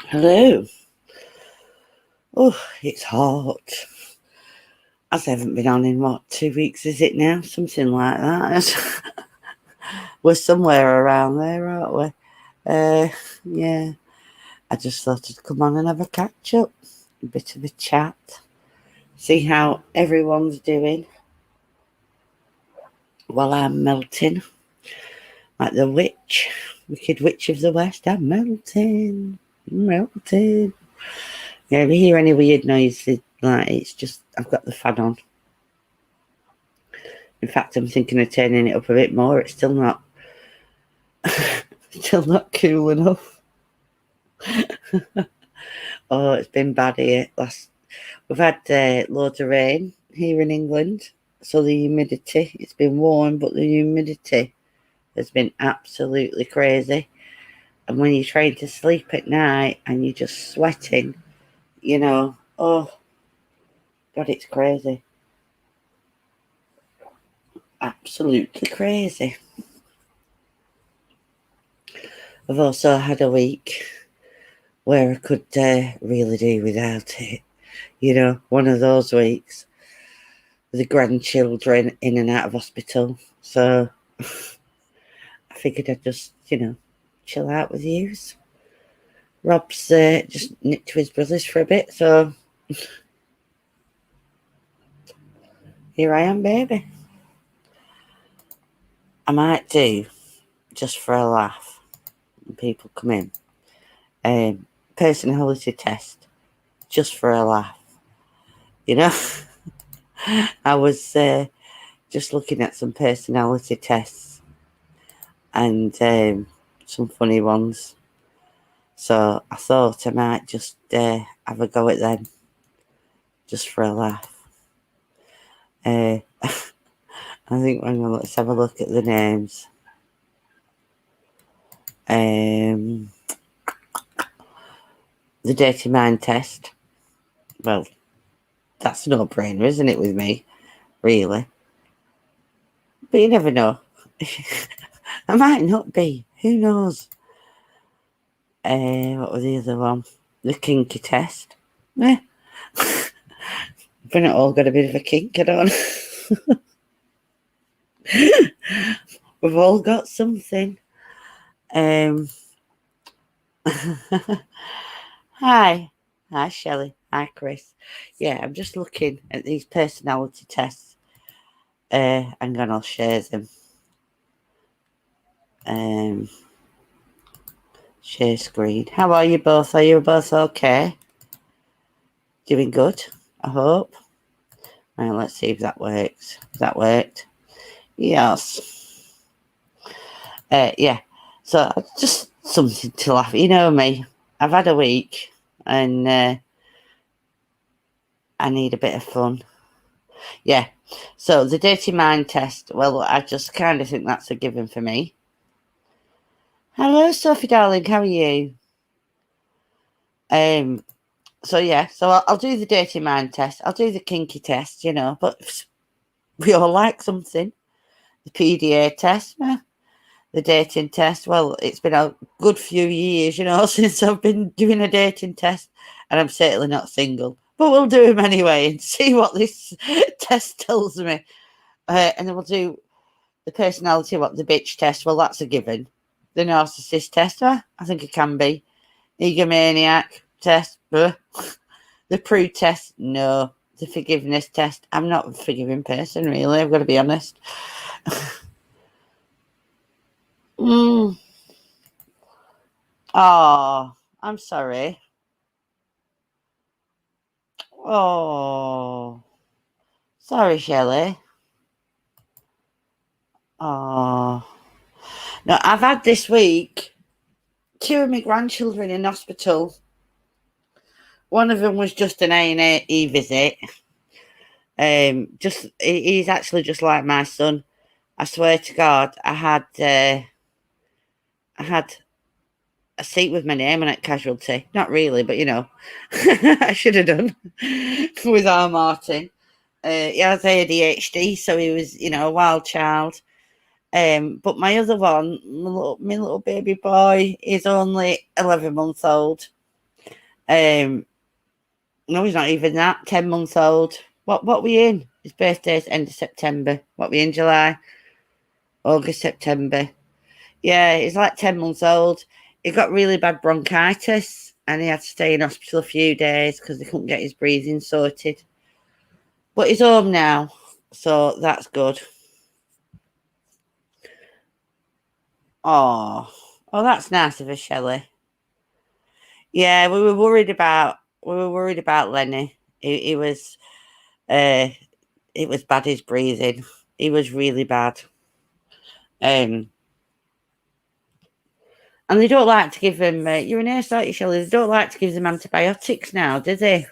Hello. Oh, it's hot. I haven't been on in what, 2 weeks is it now? Something like that. We're somewhere around there, aren't we? Yeah. I just thought I'd come on and have a catch up, a bit of a chat, see how everyone's doing while I'm melting like the witch, wicked witch of the west. I'm melting, melting. Yeah, if you hear any weird noises, like it's just I've got the fan on. In fact, I'm thinking of turning it up a bit more. It's still not, still not cool enough. Oh, it's been bad here. We've had loads of rain here in England, so the humidity. It's been warm, but the humidity has been absolutely crazy. And when you're trying to sleep at night and you're just sweating, oh God, it's crazy. Absolutely crazy. I've also had a week where I could really do without it. One of those weeks with the grandchildren in and out of hospital. So I figured I'd just, chill out with yous. Rob's just nipped to his brother's for a bit, so here I am, baby. I might do, just for a laugh, when people come in, personality test, just for a laugh. I was just looking at some personality tests and some funny ones. So I thought I might just have a go at them, just for a laugh. I think let's have a look at the names. The Dirty Mind test. Well, that's a no-brainer, isn't it, with me? Really. But you never know. I might not be. Who knows? What was the other one? The kinky test. We've not all got a bit of a kink, I don't know. We've all got something. Hi, Shelley. Hi, Chris. Yeah, I'm just looking at these personality tests. Hang on, I'll share them. Share screen. How are you both? Are you both okay? Doing good, I hope. Right, let's see if that works. That worked. Yes. Yeah. So just something to laugh. You know me. I've had a week, and I need a bit of fun. Yeah. So the Dirty Mind test. Well, I just kind of think that's a given for me. Hello, Sophie, darling. How are you? So yeah. So I'll do the Dirty Mind test. I'll do the kinky test. But we all like something. The PDA test. The dating test. Well, it's been a good few years, since I've been doing a dating test, and I'm certainly not single. But we'll do them anyway and see what this test tells me. And then we'll do the personality, the bitch test. Well, that's a given. The narcissist test, I think it can be. Egomaniac test. The prude test, no. The forgiveness test. I'm not a forgiving person, really. I've got to be honest. Oh, I'm sorry. Oh, sorry, Shelley. Oh, no, I've had this week 2 of my grandchildren in hospital. One of them was just an A&E visit. He's actually just like my son. I swear to God, I had a seat with my name on it, casualty. Not really, but I should have done with our Martin. He has ADHD, so he was, a wild child. But my other one, my little baby boy, is only 11 months old. No, he's not even that. 10 months old. What we in? His birthday's end of September. What we in July? August, September. Yeah, he's like 10 months old. He got really bad bronchitis and he had to stay in hospital a few days because they couldn't get his breathing sorted. But he's home now, so that's good. Oh, that's nice of her, Shelley. Yeah, we were worried about Lenny. He was it was bad, his breathing. He was really bad. And they don't like to give him, you're a nurse, aren't you, Shelley? They don't like to give them antibiotics now, do they?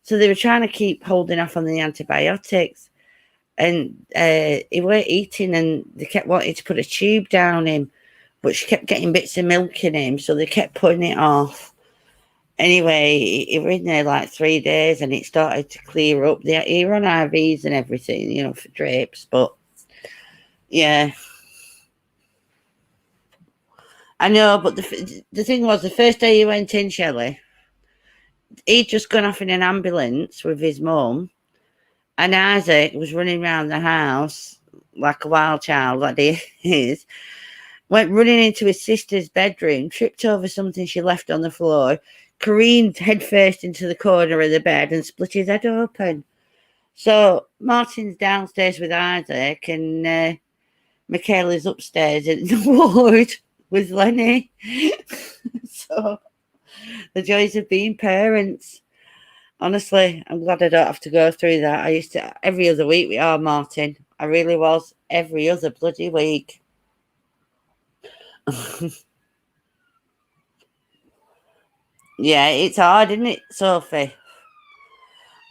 So they were trying to keep holding off on the antibiotics. And he weren't eating and they kept wanting to put a tube down him. But she kept getting bits of milk in him, so they kept putting it off. Anyway, he was in there like 3 days and it started to clear up. He were on IVs and everything, for drapes. But, yeah. I know, but the thing was, the first day he went in, Shelley, he'd just gone off in an ambulance with his mum, and Isaac was running around the house like a wild child, like he is, went running into his sister's bedroom, tripped over something she left on the floor, careened headfirst into the corner of the bed and split his head open. So Martin's downstairs with Isaac and Michaela's upstairs in the ward with Lenny. So the joys of being parents. Honestly, I'm glad I don't have to go through that. I used to every other week with our Martin. I really was every other bloody week. Yeah, it's hard, isn't it, Sophie?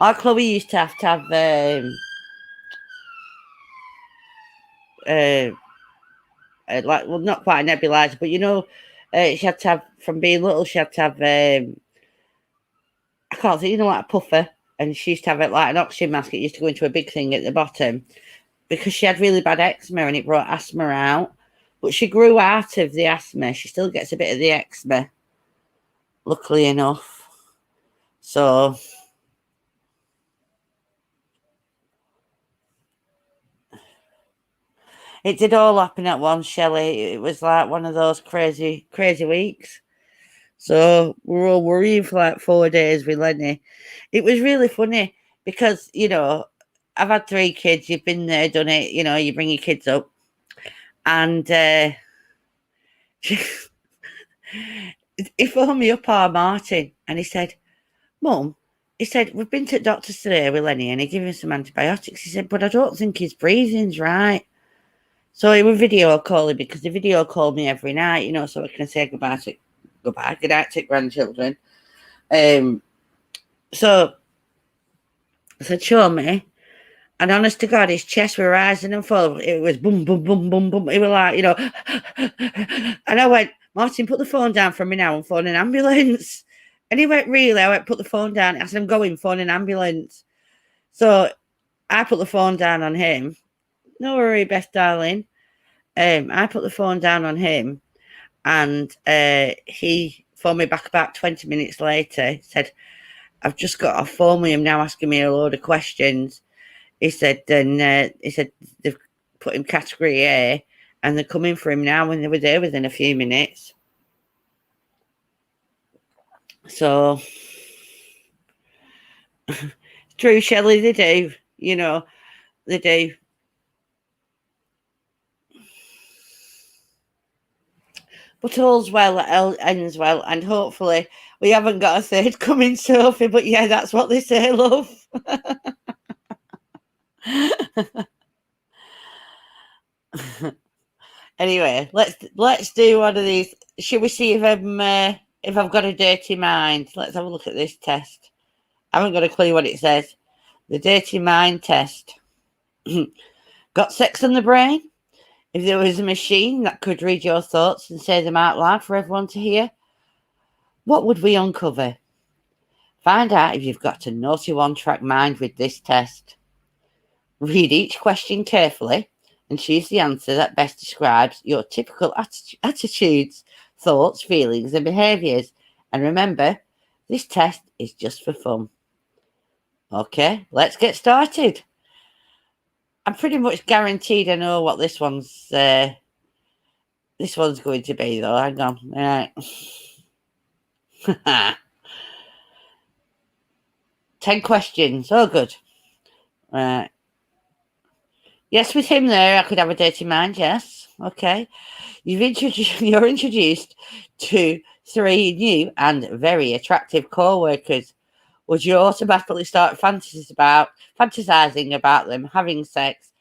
Our Chloe used to have like, well, not quite a nebulizer, but she had to have, from being little, she had to have I can't think, like a puffer, and she used to have it like an oxygen mask. It used to go into a big thing at the bottom because she had really bad eczema and it brought asthma out. But she grew out of the asthma. She still gets a bit of the eczema, luckily enough. So it did all happen at once, Shelley. It was like one of those crazy, crazy weeks. So we were all worrying for like 4 days with Lenny. It was really funny because, I've had 3 kids. You've been there, done it. You bring your kids up. And he phoned me up, our Martin, and he said, Mum, he said, we've been to the doctor's today with Lenny and he gave him some antibiotics. He said, but I don't think his breathing's right. So he was video calling because they video called me every night, so I can say good night to grandchildren. So I said, show me. And honest to God, his chest were rising and falling. It was boom, boom, boom, boom, boom. It was like, and I went, Martin, put the phone down for me now and phone an ambulance. And he went, really? I went, put the phone down. I said, I'm going, phone an ambulance. So I put the phone down on him. No worry, best darling. I put the phone down on him and he phoned me back about 20 minutes later. He said, I've just got off phone with him now asking me a load of questions. He said, they've put him category A and they're coming for him now, and they were there within a few minutes. So, true, Shelley, they do. They do. But all's well that ends well, and hopefully we haven't got a third coming, Sophie. But yeah, that's what they say, love. Anyway, let's do one of these. Should we see if I've got a dirty mind? Let's have a look at this test. I haven't got a clue what it says. The dirty mind test. Got sex on the brain? If there was a machine that could read your thoughts and say them out loud for everyone to hear, what would we uncover? Find out if you've got a naughty one-track mind with this test. Read each question carefully and choose the answer that best describes your typical attitudes, thoughts, feelings, and behaviours. And remember, This test is just for fun. Okay, let's get started. I'm pretty much guaranteed I know what this one's going to be, though. Hang on. Right. 10 questions. Oh, good. Right. Yes, with him there, I could have a dirty mind. Yes. Okay. You're introduced to 3 new and very attractive co-workers. Would you automatically start fantasizing about them having sex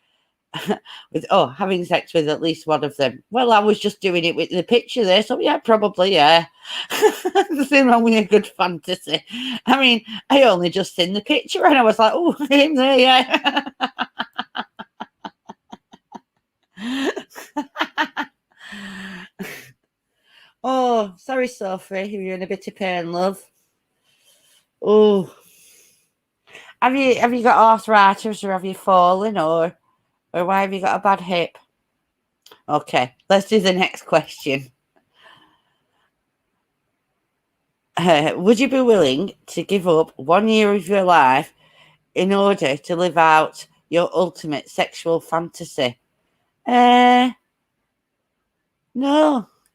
having sex with at least one of them? Well, I was just doing it with the picture there, so yeah, probably, yeah. Nothing wrong with a good fantasy. I mean, I only just seen the picture and I was like, oh, him there, yeah. Oh, sorry, Sophie, you're in a bit of pain, love. Oh, have you got arthritis, or have you fallen, or why have you got a bad hip? Okay, let's do the next question. Would you be willing to give up 1 year of your life in order to live out your ultimate sexual fantasy? No,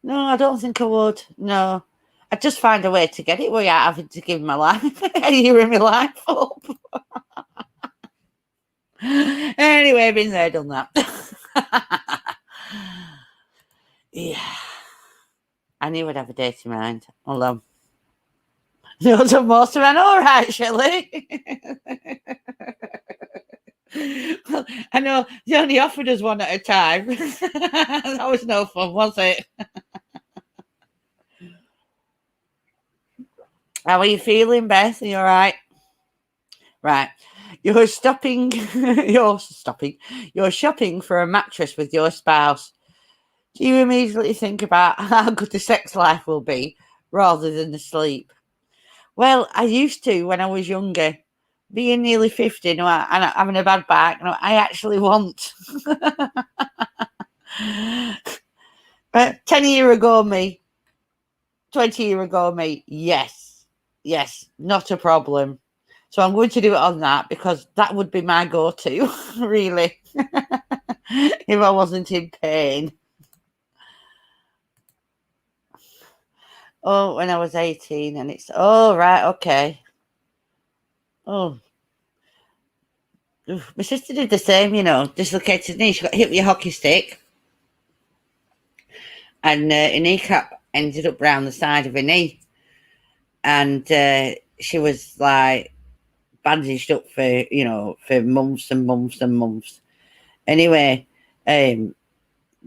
I don't think I would. No, I'd just find a way to get it without having to give my life a year of my life up. Anyway, been there, done that. Yeah, I knew I'd have a dirty mind. Hold on. Those are most of men, all right, Shelley. Well, I know they only offered us one at a time. That was no fun, was it? How are you feeling, Beth? Are you all right? Right. You're stopping. You're shopping for a mattress with your spouse. Do you immediately think about how good the sex life will be rather than the sleep? Well, I used to when I was younger. Being nearly 50 and having a bad back, I actually want. But 10 years ago, me, 20 years ago, me, yes, not a problem. So I'm going to do it on that because that would be my go-to, really, if I wasn't in pain. Oh, when I was 18, and it's, oh, right, okay. Oh. Oof. My sister did the same, dislocated knee. She got hit with a hockey stick, and her kneecap ended up round the side of her knee. And she was like bandaged up for months and months and months. Anyway,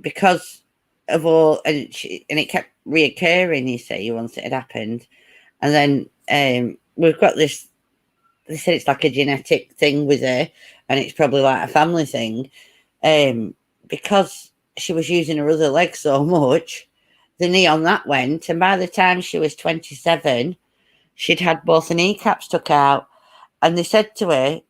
because of all, and it kept reoccurring, you see, once it had happened. And then we've got this, they said it's like a genetic thing with her, and it's probably like a family thing. Because she was using her other leg so much, the knee on that went, and by the time she was 27, she'd had both the kneecaps took out. And they said to her,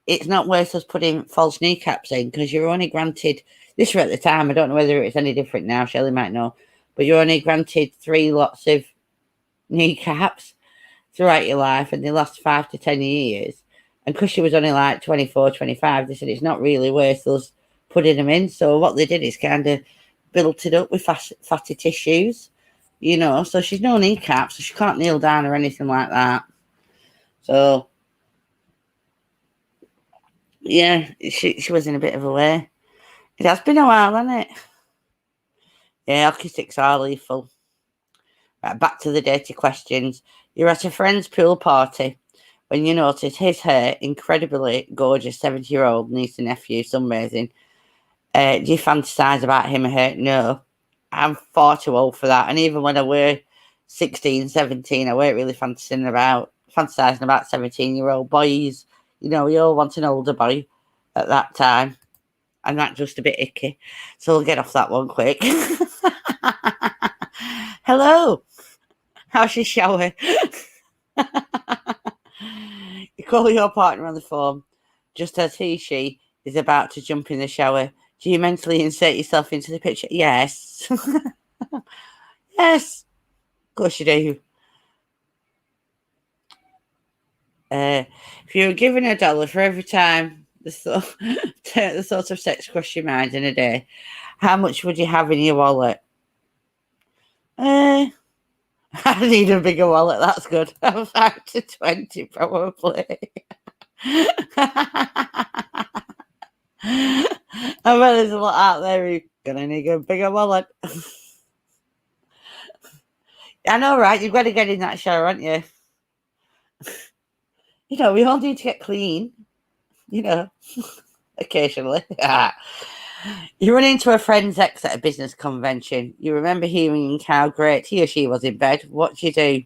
it's not worth us putting false kneecaps in because you're only granted, this was at the time, I don't know whether it's any different now, Shelley might know, but you're only granted 3 lots of kneecaps throughout your life, and they last 5 to 10 years. And because she was only like 24, 25, they said it's not really worth us putting them in. So what they did is kind of built it up with fatty tissues, so she's no kneecaps, so she can't kneel down or anything like that. So yeah, she was in a bit of a way. It has been a while, hasn't it? Yeah, hockey sticks are lethal. Right, back to the dirty questions. You're at a friend's pool party when you notice his hair, incredibly gorgeous 70-year-old niece and nephew sunbathing. Do you fantasize about him or her? No, I'm far too old for that. And even when I were 16, 17, I weren't really fantasizing about 17-year-old boys. We all want an older boy at that time. And that's just a bit icky. So we'll get off that one quick. Hello. How's your shower? You call your partner on the phone just as she is about to jump in the shower. Do you mentally insert yourself into the picture? Yes. Yes. Of course you do. If you were given $1 for every time the sort of sex crossed your mind in a day, how much would you have in your wallet? Uh, I need a bigger wallet. That's good. 5 to 20, probably. I bet there's a lot out there who gonna need a bigger wallet. I know, right? You've got to get in that shower, aren't you? We all need to get clean. Occasionally. You run into a friend's ex at a business convention. You remember hearing how great he or she was in bed. What do?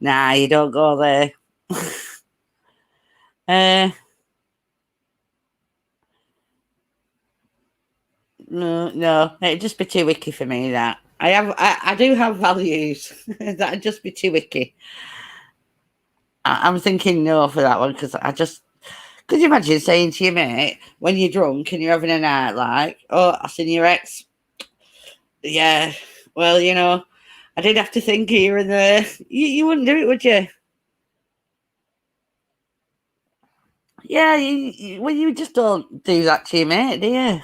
Nah, you don't go there. No, it'd just be too wicky for me. That I do have values. That'd just be too wicky. I'm thinking no for that one because could you imagine saying to your mate when you're drunk and you're having a night like, oh, I seen your ex. Yeah, well, I did have to think here and there. You wouldn't do it, would you? Yeah, you just don't do that to your mate, do you?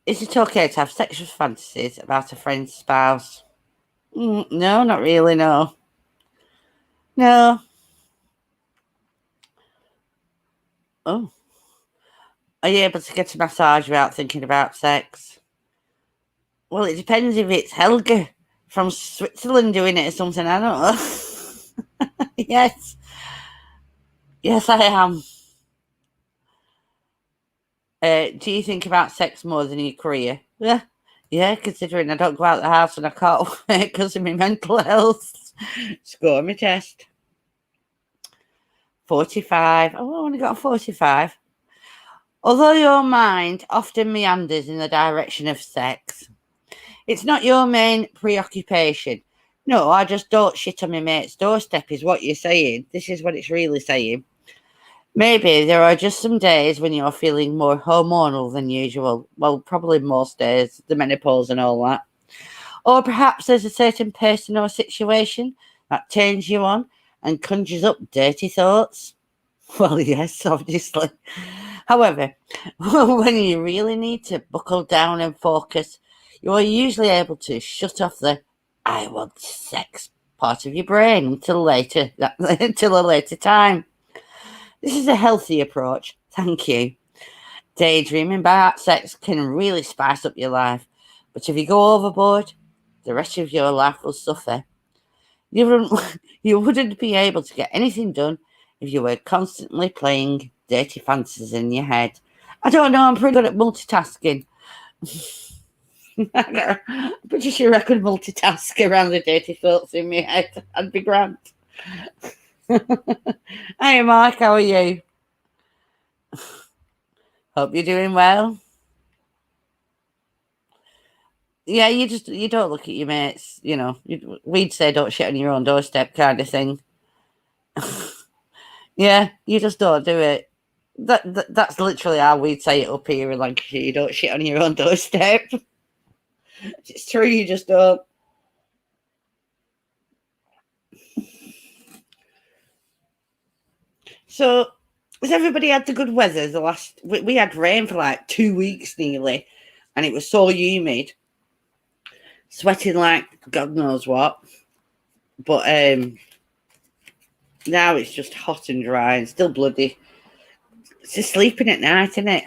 Is it okay to have sexual fantasies about a friend's spouse? No, not really, no. No. Oh. Are you able to get a massage without thinking about sex? Well, it depends if it's Helga from Switzerland doing it or something. I don't know. Yes. Yes, I am. Do you think about sex more than your career? Yeah. Yeah, considering I don't go out the house and I can't work because of my mental health. Score my test. 45. Oh, I only got a 45. Although your mind often meanders in the direction of sex, it's not your main preoccupation. No, I just don't shit on my mate's doorstep, is what you're saying. This is what it's really saying. Maybe there are just some days when you're feeling more hormonal than usual. Well, probably most days, the menopause and all that. Or perhaps there's a certain person or situation that turns you on and conjures up dirty thoughts. Well, yes, obviously. However, when you really need to buckle down and focus, you are usually able to shut off the I want sex part of your brain until until a later time. This is a healthy approach. Thank you. Daydreaming about sex can really spice up your life, but if you go overboard, the rest of your life will suffer. You wouldn't be able to get anything done if you were constantly playing dirty fantasies in your head. I don't know, I'm pretty good at multitasking. But just your record multitask around the dirty thoughts in my head. I'd be grand. Hey Mike, how are you? Hope you're doing well. Yeah, you don't look at your mates, we'd say don't shit on your own doorstep kind of thing. Yeah, you just don't do it. That's literally how we'd say it up here in Lancashire. You don't shit on your own doorstep. It's true, you just don't. So, has everybody had the good weather? We had rain for like 2 weeks nearly, and it was so humid, sweating like God knows what. But now it's just hot and dry and still bloody. It's just sleeping at night, isn't it?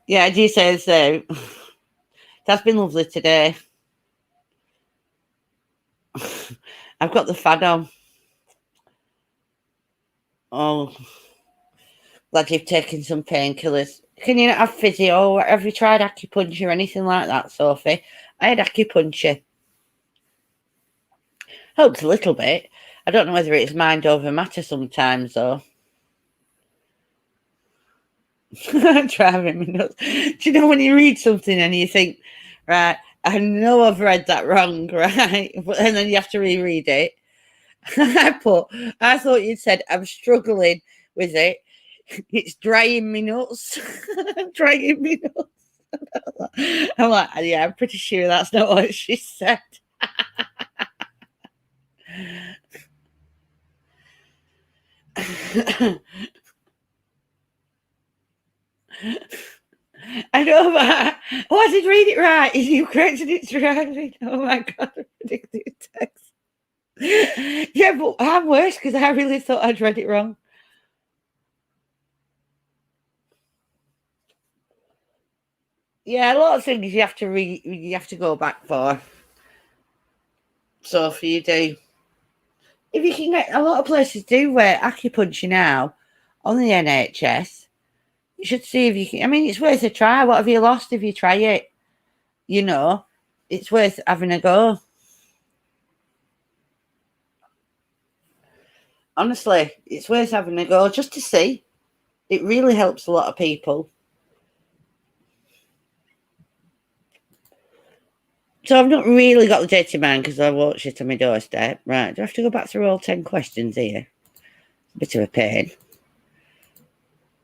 Yeah, G says that's been lovely today. I've got the fan on. Oh, glad you've taken some painkillers. Can you not have physio? Have you tried acupuncture or anything like that, Sophie? I had acupuncture. Helps a little bit. I don't know whether it's mind over matter sometimes, though. Driving me nuts. Do you know when you read something and you think, right, I know I've read that wrong, right? And then you have to reread it. I thought you'd said I'm struggling with it. It's drying me nuts. Drying me nuts. I'm like, yeah, I'm pretty sure that's not what she said. I know, but I did read it right. Is you corrected it driving? Oh my god, predicted text. Yeah, but I'm worse because I really thought I'd read it wrong. Yeah, a lot of things you have to you have to go back for. So for you do. If you can get a lot of places do wear acupuncture now on the NHS, you should see if you can. I mean, it's worth a try. What have you lost if you try it? You know, it's worth having a go. Honestly, it's worth having a go just to see. It really helps a lot of people. So I've not really got the dirty man because I watched it on my doorstep. Right, do I have to go back through all 10 questions here? A bit of a pain.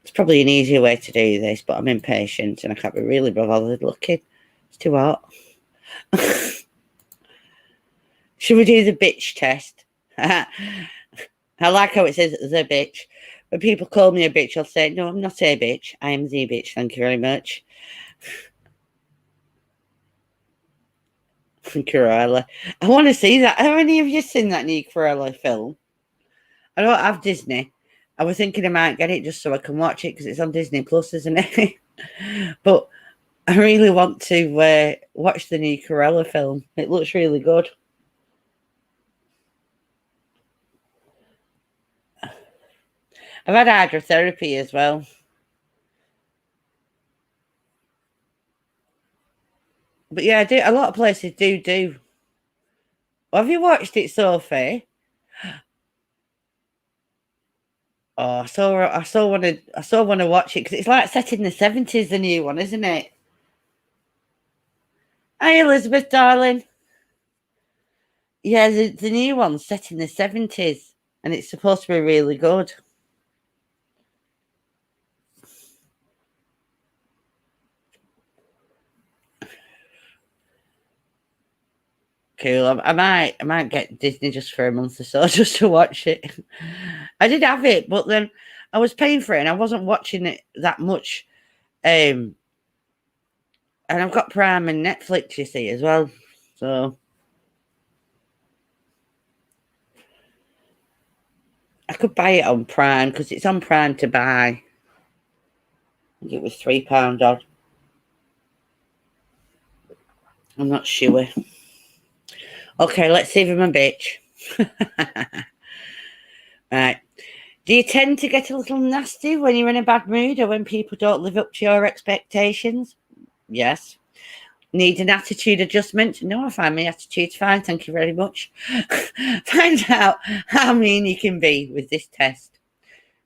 It's probably an easier way to do this, but I'm impatient and I can't be really bothered looking. It's too hot. Should we do the bitch test? I like how it says the bitch. When people call me a bitch, I'll say, no, I'm not a bitch. I am the bitch. Thank you very much. Cruella. I want to see that. Have any of you seen that new Cruella film? I don't have Disney. I was thinking I might get it just so I can watch it because it's on Disney Plus, isn't it? But I really want to watch the new Cruella film. It looks really good. I've had hydrotherapy as well. But yeah, I do. A lot of places do. Have you watched it, Sophie? Oh, I so want to watch it because it's like set in the 70s, the new one, isn't it? Hi, Elizabeth, darling. Yeah, the new one's set in the 70s and it's supposed to be really good. Cool. I might get Disney just for a month or so just to watch it. I did have it, but then I was paying for it and I wasn't watching it that much. And I've got Prime and Netflix, you see, as well. So I could buy it on Prime because it's on Prime to buy. I think it was £3 odd. I'm not sure. Okay, let's see if I'm a bitch. Right. Do you tend to get a little nasty when you're in a bad mood or when people don't live up to your expectations? Yes. Need an attitude adjustment? No, I find my attitude's fine. Thank you very much. Find out how mean you can be with this test.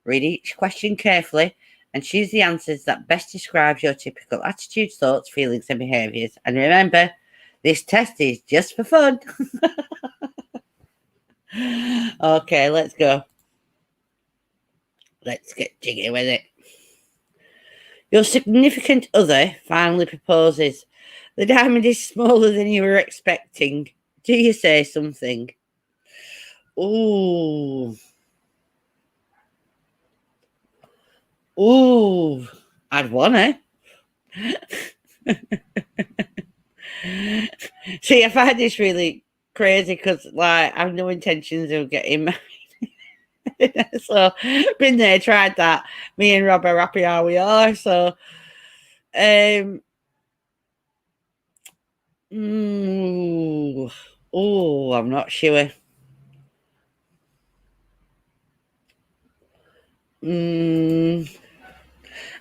Read each question carefully and choose the answers that best describe your typical attitudes, thoughts, feelings, and behaviours. And remember, this test is just for fun. Okay, let's go. Let's get jiggy with it. Your significant other finally proposes. The diamond is smaller than you were expecting. Do you say something? Ooh. Ooh. I'd want to. See, I find this really crazy because, like, I've no intentions of getting married. So, been there, tried that. Me and Rob are happy how we are. So, I'm not sure.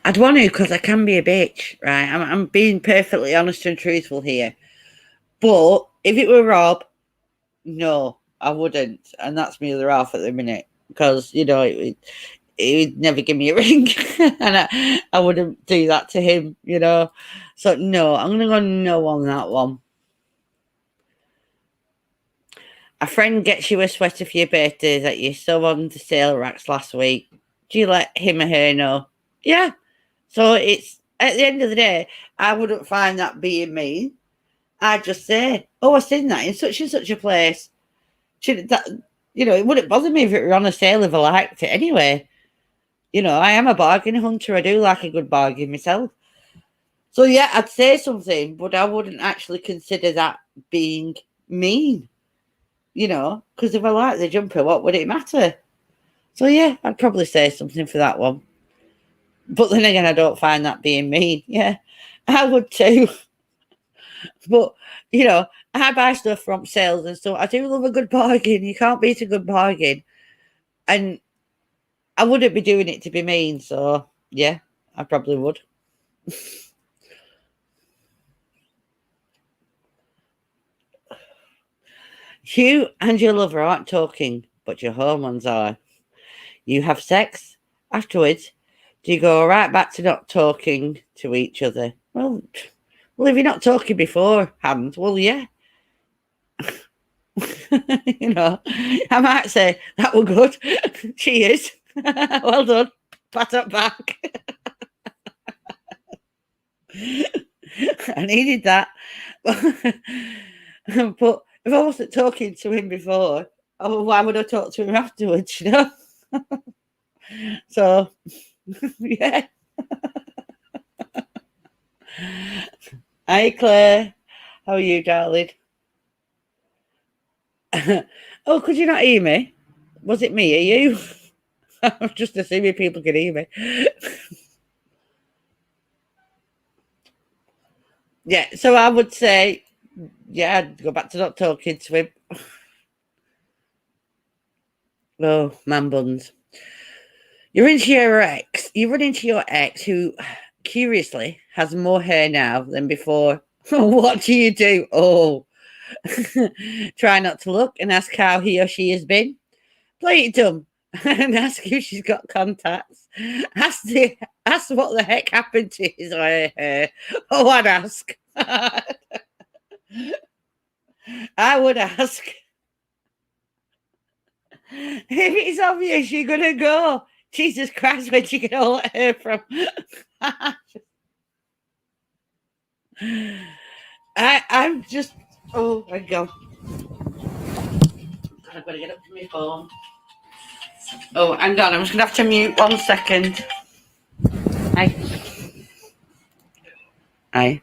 I'd want to because I can be a bitch, right? I'm being perfectly honest and truthful here. But if it were Rob, no, I wouldn't. And that's me other half at the minute because, you know, he'd never give me a ring and I wouldn't do that to him, you know. So, no, I'm going to go no on that one. A friend gets you a sweater for your birthday that you saw on the sale racks last week. Do you let him or her know? Yeah. So it's at the end of the day, I wouldn't find that being mean. I'd just say, "Oh, I've seen that in such and such a place." Should that, it wouldn't bother me if it were on a sale if I liked it anyway. I am a bargain hunter. I do like a good bargain myself. So yeah, I'd say something, but I wouldn't actually consider that being mean. Because if I like the jumper, what would it matter? So yeah, I'd probably say something for that one. But then again, I don't find that being mean. Yeah, I would too. But I buy stuff from sales and stuff. I do love a good bargain. You can't beat a good bargain. And I wouldn't be doing it to be mean. So yeah, I probably would. You and your lover aren't talking, but your hormones are. You have sex. Afterwards, do you go right back to not talking to each other? Well, if you're not talking beforehand, well, yeah. I might say, that were good. Cheers. Well done. Pat up back. I needed that. But if I wasn't talking to him before, why would I talk to him afterwards, So, yeah. Hi, Claire. How are you, darling? Oh, could you not hear me? Was it me? Are you? I'm just assuming people can hear me. Yeah, so I would say, yeah, I'd go back to not talking to him. Oh, man buns. You run into your ex who, curiously, has more hair now than before. What do you do? Oh, try not to look and ask how he or she has been. Play it dumb and ask if she's got contacts. Ask what the heck happened to his hair. Oh, I'd ask. I would ask. If it's obvious you're gonna go, Jesus Christ, where'd you get all that hair from? I'm just. Oh my god! I've got to get up to my phone. Oh, hang on. I'm just gonna have to mute 1 second. Hi. Hi.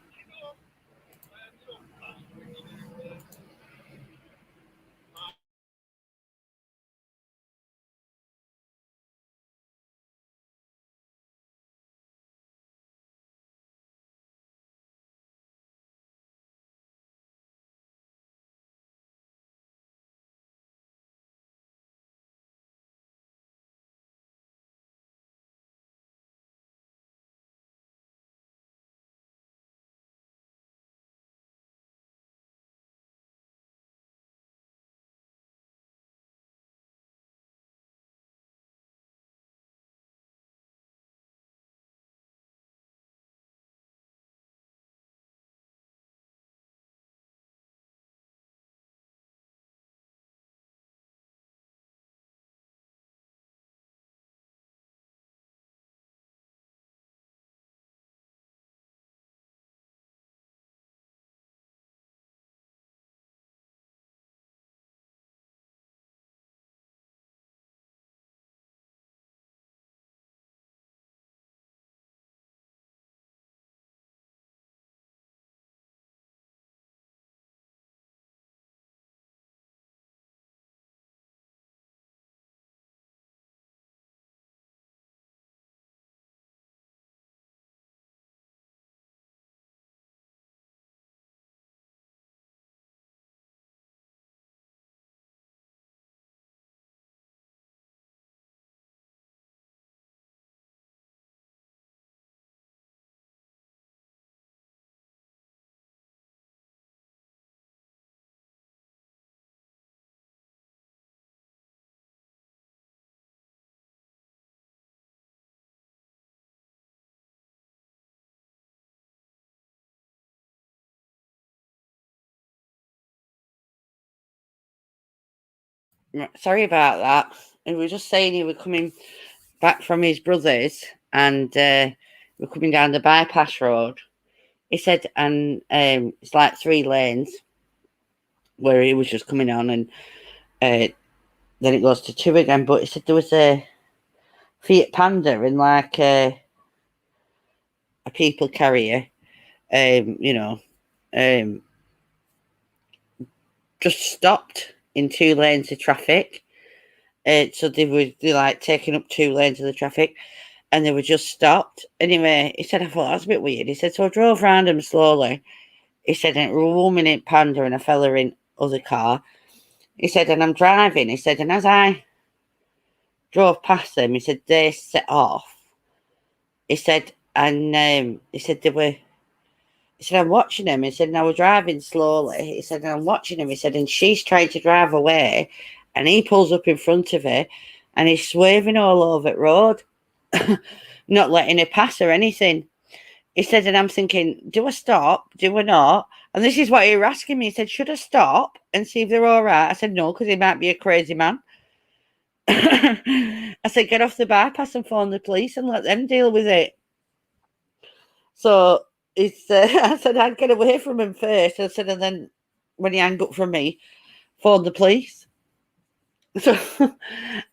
Sorry about that. He was just saying he was coming. back from his brother's, and we're coming down the bypass road. He said, and it's like 3 lanes where he was just coming on, and then it goes to 2 again. But he said there was a Fiat Panda in like a people carrier, just stopped in 2 lanes of traffic. So they like taking up 2 lanes of the traffic, and they were just stopped. Anyway, he said, I thought that was a bit weird. He said, so I drove around them slowly. He said, and it was a woman in Panda and a fella in other car. He said, and I'm driving. He said, and as I drove past them, he said, they set off. He said, and he said, he said, I'm watching him. He said, and I was driving slowly. He said, and I'm watching him. He said, and she's trying to drive away, and he pulls up in front of her, and he's swerving all over the road, not letting her pass or anything. He said, and I'm thinking, do I stop? Do I not? And this is what he was asking me. He said, should I stop and see if they're all right? I said, no, because he might be a crazy man. I said, get off the bypass and phone the police and let them deal with it. So I said, I'd get away from him first. I said, and then when he hung up from me, phone the police. So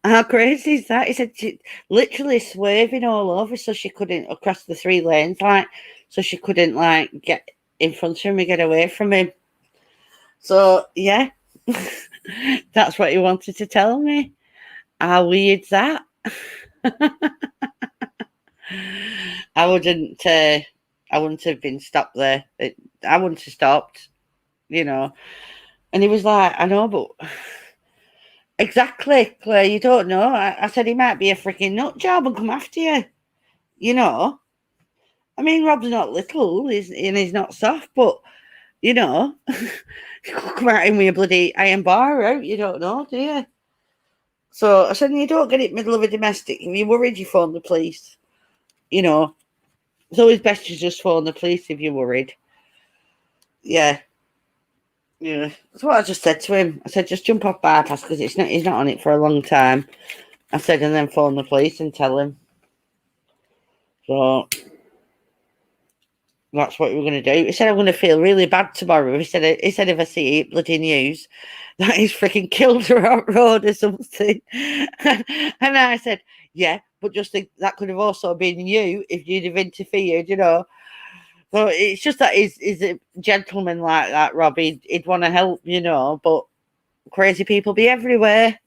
how crazy is that? He said, she literally swerving all over so she couldn't across the 3 lanes, like, so she couldn't like get in front of him and get away from him. So yeah, that's what he wanted to tell me. How weird's that? I wouldn't have been stopped there. I wouldn't have stopped, And he was like, I know, but exactly, Claire, you don't know. I said he might be a freaking nut job and come after you. I mean, Rob's not little, and he's not soft, but you could come at him with a bloody iron bar out. You don't know, do you? So I said, you don't get it middle of a domestic. If you're worried, you phone the police. It's always best to just phone the police if you're worried. Yeah. That's what I just said to him. I said, just jump off bypass because he's not on it for a long time. I said, and then phone the police and tell him. So that's what we're going to do. He said, I'm going to feel really bad tomorrow. He said if I see it bloody news that he's freaking killed her on road or something. And I said, yeah, but just think that could have also been you if you'd have interfered, So it's just that he's a gentleman like that, Rob. He'd want to help, but crazy people be everywhere,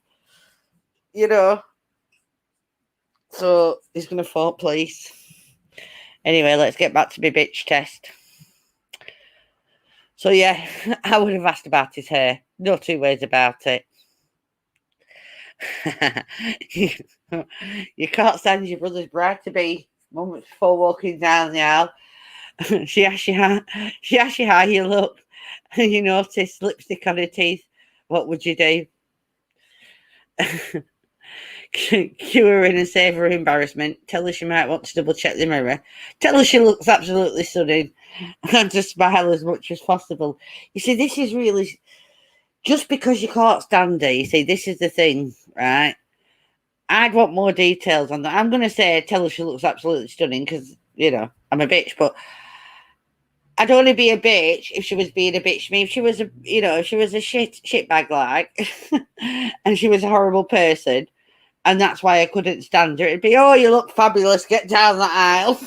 So he's going to phone police. Anyway, let's get back to my bitch test. So, yeah, I would have asked about his hair. No 2 ways about it. You can't stand your brother's bride to be moments before walking down the aisle. She asks you how you look, and you notice lipstick on her teeth. What would you do? Cue her in and save her embarrassment. Tell her she might want to double check the mirror. Tell her she looks absolutely stunning, and just smile as much as possible. You see, this is really just because you can't stand her. You see, this is the thing, right? I'd want more details on that. I'm going to say tell her she looks absolutely stunning because I'm a bitch, but I'd only be a bitch if she was being a bitch to me. If she was a shit bag like, and she was a horrible person, and that's why I couldn't stand her. It'd be, oh, you look fabulous. Get down the aisle.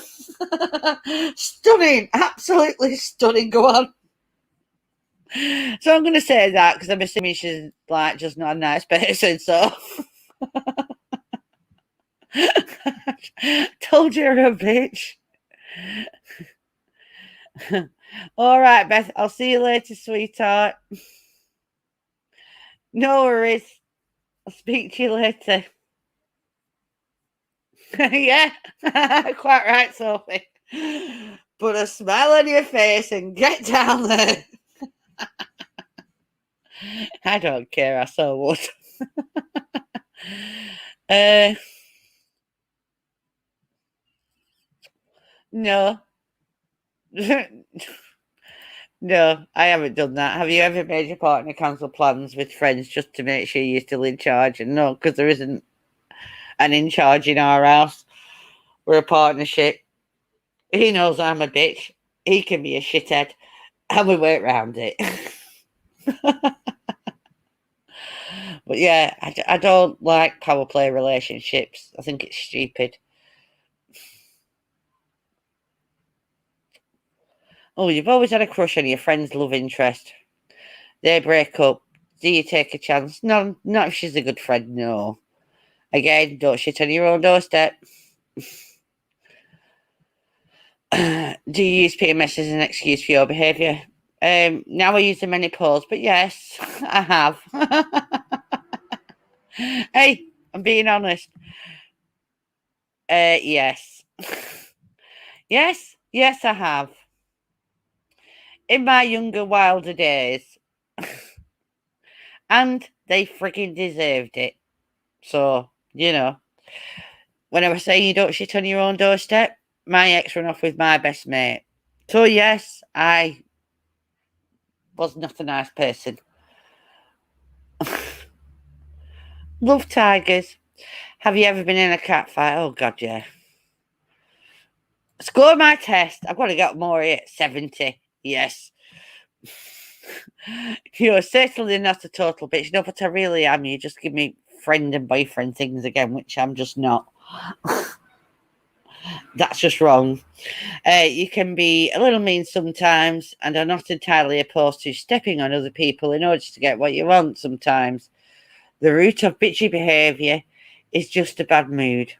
Stunning. Absolutely stunning. Go on. So I'm going to say that because I'm assuming she's like just not a nice person. So told you you're a bitch. All right, Beth. I'll see you later, sweetheart. No worries. I'll speak to you later. Yeah, quite right, Sophie. Put a smile on your face and get down there. I don't care. I so would. No. No, I haven't done that. Have you ever made your partner cancel plans with friends just to make sure you're still in charge? And no, because there isn't. and in charge in our house. We're a partnership. He knows I'm a bitch. He can be a shithead. And we work round it. But yeah, I don't like power play relationships. I think it's stupid. Oh, you've always had a crush on your friend's love interest. They break up. Do you take a chance? No, not if she's a good friend, no. Again, don't shit on your own doorstep. Do you use PMS as an excuse for your behaviour? Now I use the menopause, but yes, I have. Hey, I'm being honest. Yes. Yes, I have. In my younger, wilder days. And they freaking deserved it. So, when I was saying you don't shit on your own doorstep, my ex ran off with my best mate. So, yes, I was not a nice person. Love tigers. Have you ever been in a cat fight? Oh, God, yeah. Score my test. I've got to get more at 70. Yes. You're certainly not a total bitch. No, but I really am. You just give me friend and boyfriend things again, which I'm just not. That's just wrong. You can be a little mean sometimes and are not entirely opposed to stepping on other people in order to get what you want sometimes. The root of bitchy behaviour is just a bad mood.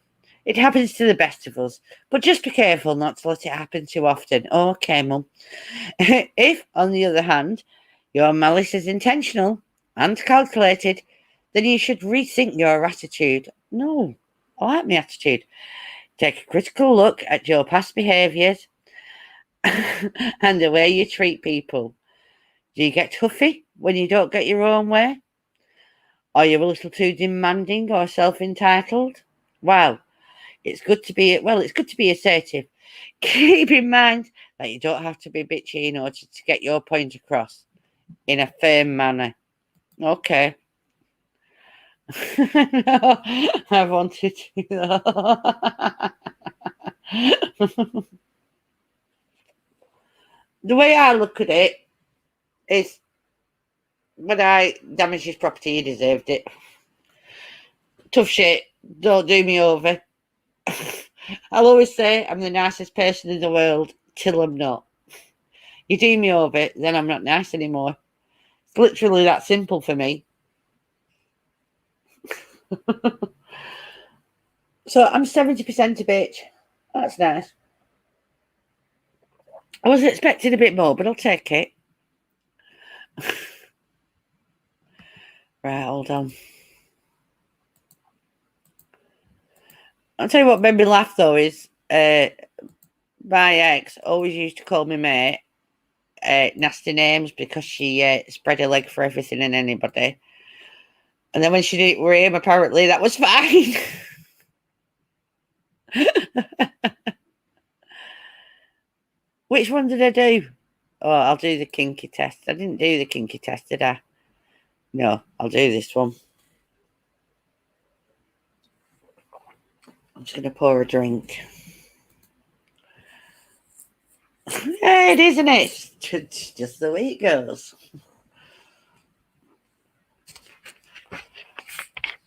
It happens to the best of us, but just be careful not to let it happen too often. Okay, Mum. If, on the other hand, your malice is intentional and calculated, then you should rethink your attitude. No, I like my attitude. Take a critical look at your past behaviours and the way you treat people. Do you get huffy when you don't get your own way? Are you a little too demanding or self-entitled? Well, it's good to be assertive. Keep in mind that you don't have to be bitchy in order to get your point across in a firm manner. Okay. No, I wanted to. The way I look at it is when I damaged his property, he deserved it. Tough shit. Don't do me over. I'll always say I'm the nicest person in the world till I'm not. You do me over, then I'm not nice anymore. It's literally that simple for me. So I'm 70% a bitch. That's nice. I was expecting a bit more, but I'll take it. Right, hold on. I'll tell you what made me laugh though is my ex always used to call me mate nasty names because she spread her leg for everything and anybody. And then when she did it with him, apparently that was fine. Which one did I do? Oh, I'll do the kinky test. I didn't do the kinky test, did I? No, I'll do this one. I'm just going to pour a drink. Yeah, it is, isn't it? It's just the way it goes.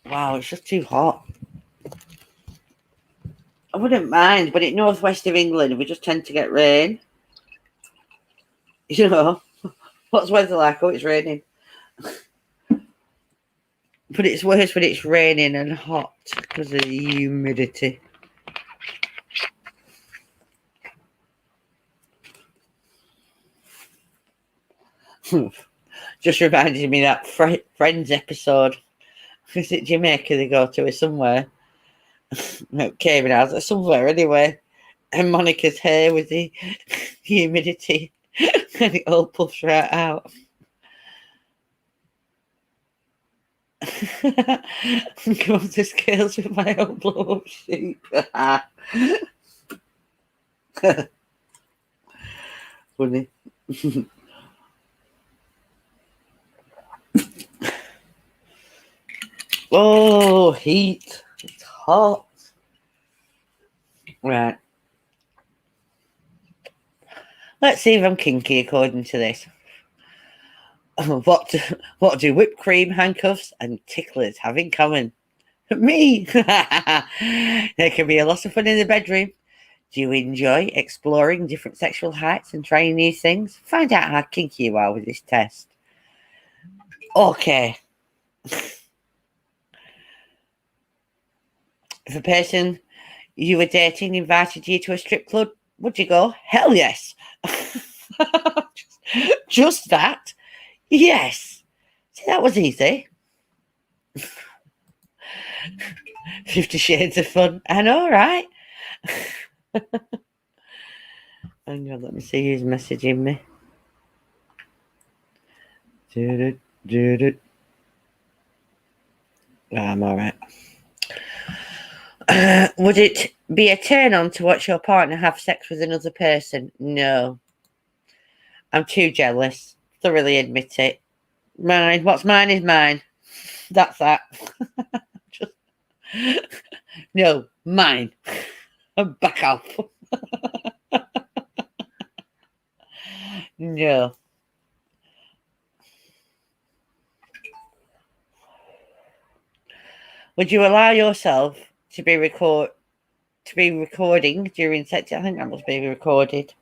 Wow, it's just too hot. I wouldn't mind, but in northwest of England, we just tend to get rain. What's weather like? Oh, it's raining. But it's worse when it's raining and hot because of the humidity. Just reminded me that Friends episode. Is it Jamaica they go to or somewhere? No, Cayman Islands, somewhere anyway. And Monica's hair with the humidity and it all puffs right out. Go up the scales with my own blow up sheep. Funny. Oh, heat. It's hot. Right. Let's see if I'm kinky according to this. What do whipped cream, handcuffs, and ticklers have in common? Me. There can be a lot of fun in the bedroom. Do you enjoy exploring different sexual heights and trying new things? Find out how kinky you are with this test. Okay. If a person you were dating invited you to a strip club, would you go? Hell yes. Just that? Yes. See, that was easy. 50 Shades of Fun. I know, right? Hang on, let me see who's messaging me. I'm all right. Would it be a turn on to watch your partner have sex with another person? No. I'm too jealous. Thoroughly admit it. Mine. What's mine is mine. That's that. Just... No, mine. Back off. No. Would you allow yourself to be recording during sex? I think that must be recorded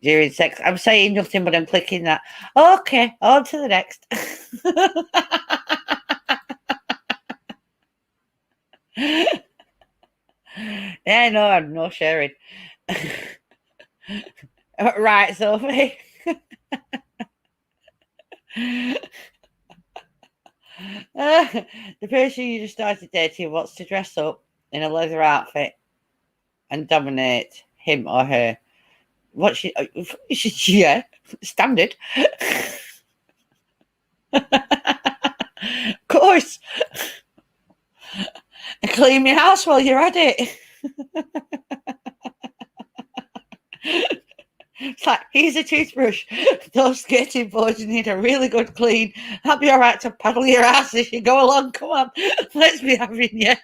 during sex. I'm saying nothing, but I'm clicking that. Okay, on to the next. Yeah, no, I'm not sharing. Right, Sophie. The person you just started dating wants to dress up in a leather outfit and dominate him or her. What she yeah, standard. Of course. Clean your house while you're at it. It's like, here's a toothbrush. Those skating boards need a really good clean. That'll be all right to paddle your ass as you go along. Come on, let's be having you.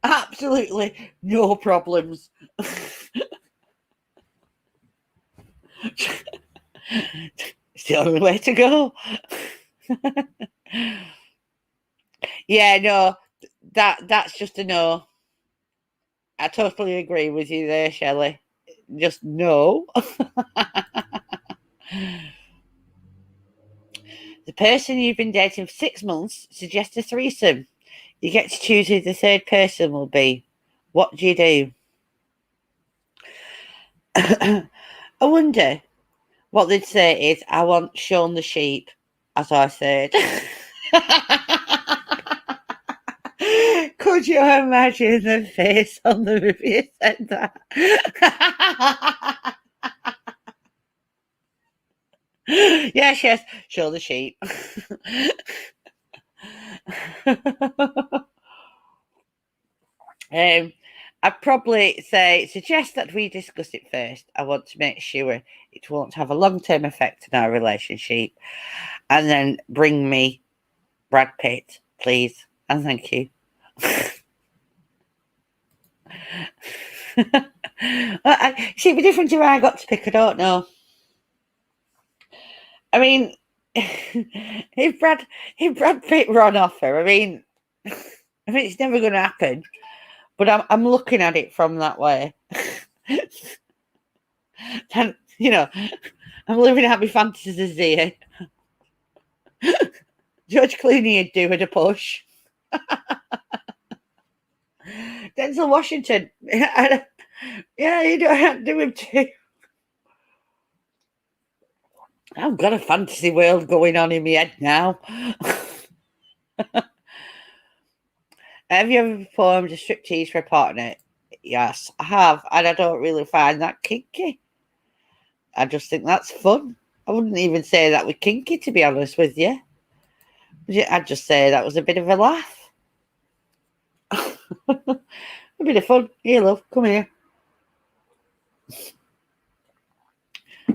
Absolutely no problems. It's the only way to go. Yeah, no, that's just a no. I totally agree with you there, Shelley. Just no. The person you've been dating for 6 months suggests a threesome. You get to choose who the third person will be. What do you do? I wonder what they'd say is, I want Shaun the Sheep, as I said. Could you imagine the face on the movie said that? Yes, Shaun the Sheep. I'd probably suggest that we discuss it first. I want to make sure it won't have a long-term effect on our relationship. And then bring me Brad Pitt, please. And thank you. See, it'd be different if I got to pick, I don't know. I mean, if Brad Pitt were on offer, I mean, it's never going to happen. But I'm looking at it from that way. And, I'm living out my fantasies here. George Clooney would do with a push. Denzel Washington. Yeah, you don't do him too. I've got a fantasy world going on in my head now. Have you ever performed a striptease for a partner? Yes, I have, and I don't really find that kinky. I just think that's fun. I wouldn't even say that was kinky, to be honest with you. I'd just say that was a bit of a laugh. A bit of fun. Here, love, come here.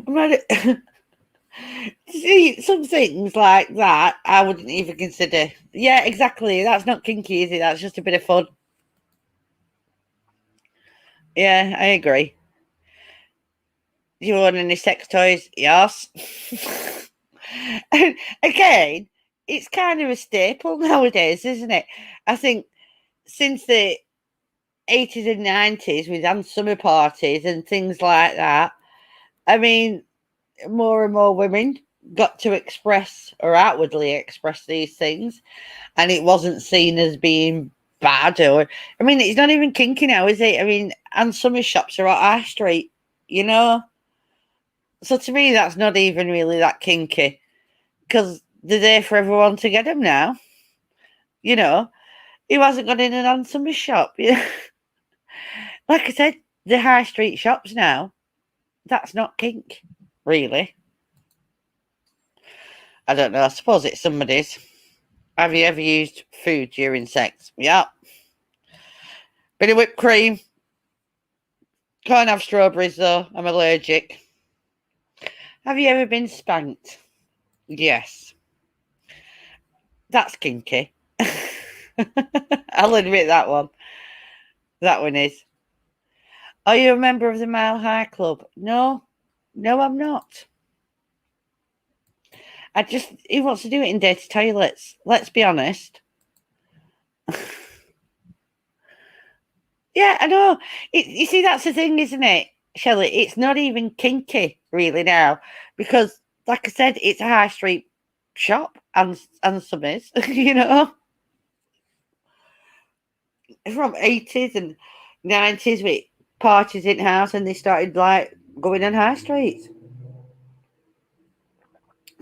I'm ready. See, some things like that I wouldn't even consider. Yeah, exactly. That's not kinky, is it? That's just a bit of fun. Yeah, I agree. Do you want any sex toys? Yes. And again, it's kind of a staple nowadays, isn't it? I think since the 80s and 90s with summer parties and things like that, I mean, more and more women got to express or outwardly express these things, and it wasn't seen as being bad. Or, I mean, it's not even kinky now, is it? I mean, and summer shops are at our street, you know? So to me, that's not even really that kinky because they're there for everyone to get them now. You know, who hasn't got in an summer shop? Yeah. Like I said, the high street shops now, that's not kink, really. I don't know. I suppose it's somebody's. Have you ever used food during sex? Yeah. Bit of whipped cream. Can't have strawberries though. I'm allergic. Have you ever been spanked? Yes. That's kinky. I'll admit that one. That one is. Are you a member of the Mile High Club? No. No, I'm not. Who wants to do it in dirty toilets? Let's be honest. Yeah, I know. You see, that's the thing, isn't it, Shelley? It's not even kinky, really, now. Because, like I said, it's a high street shop and some is, you know, from 80s and 90s with parties in house and they started, like, going on high streets.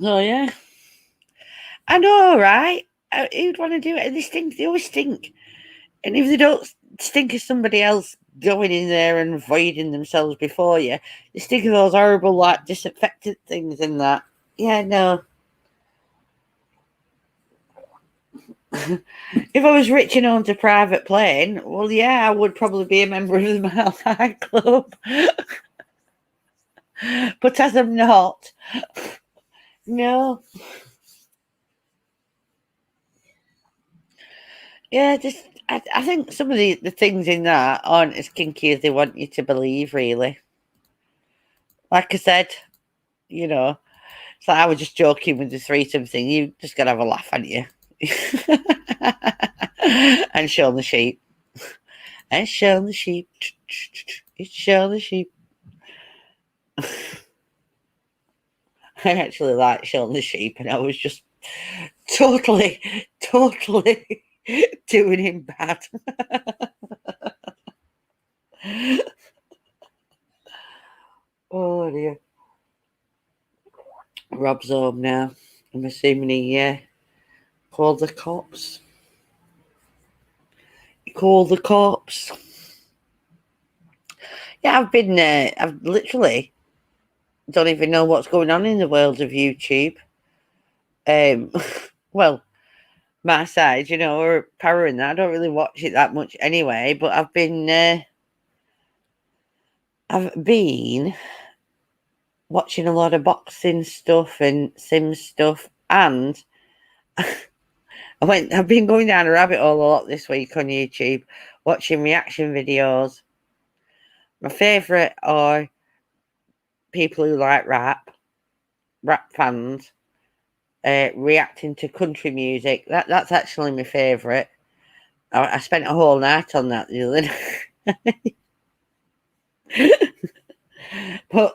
Oh, yeah. I know, right? Who'd want to do it? And they always stink. And if they don't stink of somebody else going in there and voiding themselves before you, they stink of those horrible, like, disinfectant things and that. Yeah, no. If I was rich and owned a private plane, well, yeah, I would probably be a member of the Mile High Club. But as I'm not, no. Yeah, I think some of the things in that aren't as kinky as they want you to believe, really. Like I said, you know, so I was just joking with the threesome thing. You just got to have a laugh, haven't you? And show the sheep. And show the sheep. It's show the sheep. I actually like showing the sheep, and I was just totally doing him bad. Oh dear. Rob's home now. I'm assuming he called the cops. He called the cops. Yeah, I've literally don't even know what's going on in the world of YouTube. Um, well, my side, you know, or Power and that. I don't really watch it that much anyway, but I've been watching a lot of boxing stuff and sim stuff, and I've been going down a rabbit hole a lot this week on YouTube, watching reaction videos. My favourite are people who like rap fans, reacting to country music. That's actually my favourite. I spent a whole night on that the other night. But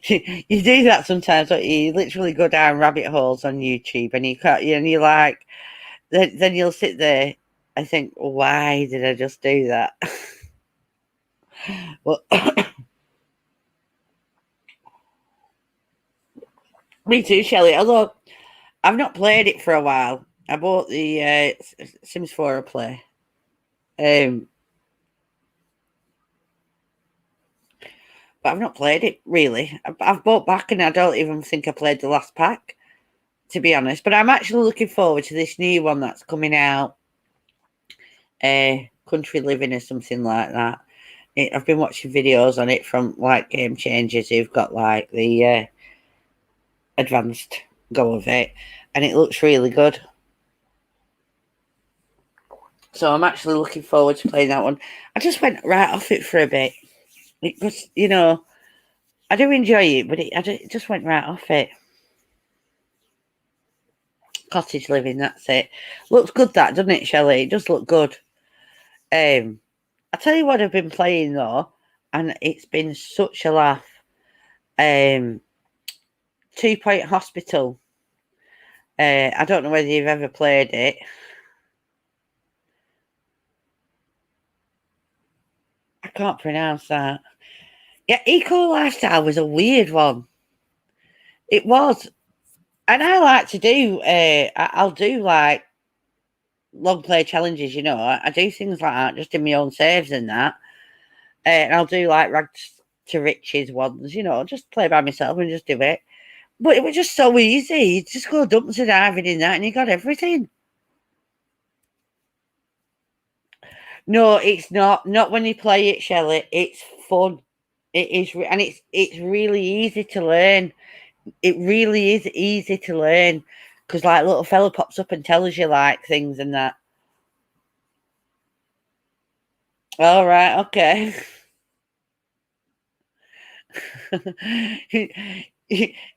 you do that sometimes, don't you? You literally go down rabbit holes on YouTube, and you can't. And you like, then you'll sit there. I think, why did I just do that? Well, me too, Shelley. Although I've not played it for a while. I bought the Sims 4 play. But I've not played it really. I've bought back, and I don't even think I played the last pack, to be honest. But I'm actually looking forward to this new one that's coming out. Country Living or something like that. I've been watching videos on it from like Game Changers who've got like the advanced go of it, and it looks really good. So I'm actually looking forward to playing that one. I just went right off it for a bit. It was, I do enjoy it, but it just went right off it. Cottage living, that's it. Looks good, that, doesn't it, Shelley? It does look good. I tell you what I've been playing though, and it's been such a laugh. 2 Point Hospital. I don't know whether you've ever played it. I can't pronounce that. Yeah, Eco Lifestyle was a weird one. It was. And I like to do, I'll do like long play challenges, I do things like that, just in my own saves and that. And I'll do like rags to riches ones, just play by myself and just do it. But it was just so easy. You just go dumps and diving in that and you got everything. No, it's not. Not when you play it, Shelley. It's fun. It is, and it's really easy to learn. It really is easy to learn because like little fella pops up and tells you like things and that. All right, okay.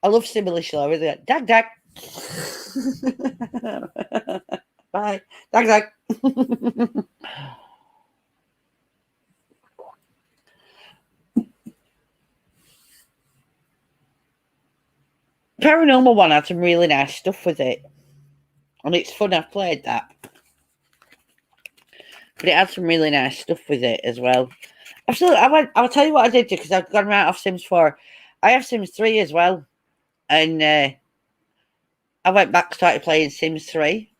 I love simile show. Really, dag dag. Bye, dag dag. Paranormal one had some really nice stuff with it, and it's fun. I've played that, but it had some really nice stuff with it as well. I'll tell you what I did because I've gone right off Sims 4. I have Sims 3 as well, and I went back, started playing Sims 3.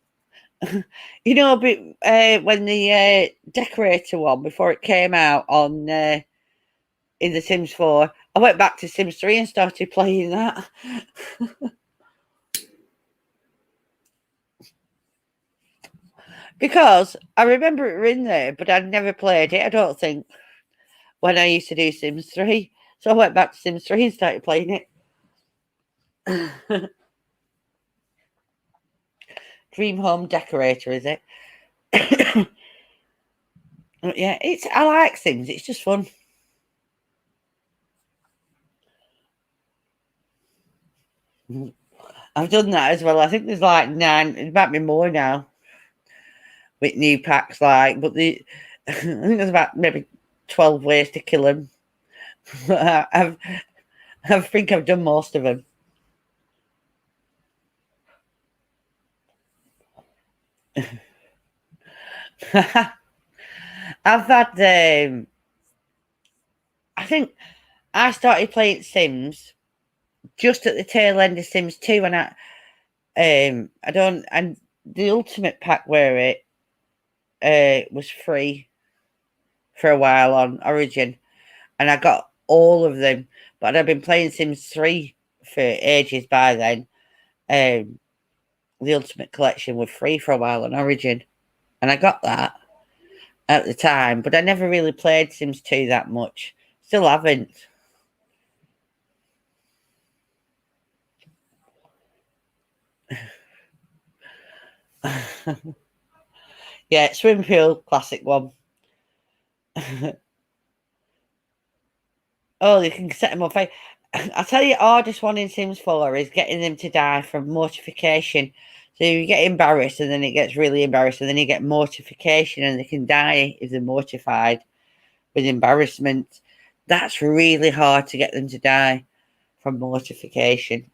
But when the decorator one before it came out on in the Sims 4, I went back to Sims 3 and started playing that. Because I remember it were in there, but I'd never played it, I don't think, when I used to do Sims 3. So I went back to Sims 3 and started playing it. Dream Home Decorator, is it? Yeah, I like Sims, it's just fun. I've done that as well. I think there's like 9, it might be more now with new packs, like, but I think there's about maybe 12 ways to kill them. I think I've done most of them. I've had, I think I started playing Sims just at the tail end of Sims 2, and I don't, and the Ultimate Pack where it was free for a while on Origin, and I got all of them, but I've been playing Sims 3 for ages by then. The Ultimate Collection was free for a while on Origin, and I got that at the time, but I never really played Sims 2 that much. Still haven't. Yeah, swimming pool, classic one. Oh, you can set them on fire. I tell you, hardest one in Sims 4 is getting them to die from mortification. So you get embarrassed, and then it gets really embarrassed, and then you get mortification, and they can die if they're mortified with embarrassment. That's really hard to get them to die from mortification.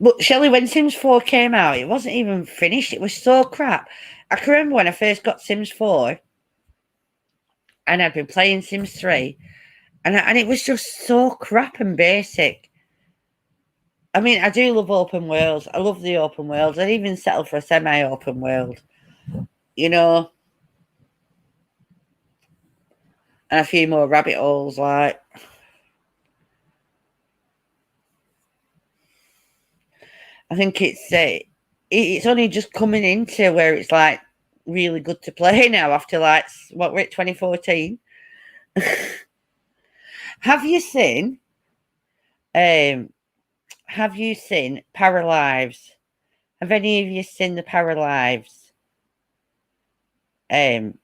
But Shelley, when Sims 4 came out, it wasn't even finished. It was so crap. I can remember when I first got Sims 4 and I'd been playing Sims 3, and it was just so crap and basic. I mean, I do love open worlds. I love the open worlds. I'd even settle for a semi-open world, and a few more rabbit holes, like. I think it's only just coming into where it's like really good to play now after like what we're at 2014. Have you seen um have you seen Paralives? Have any of you seen the Paralives? Um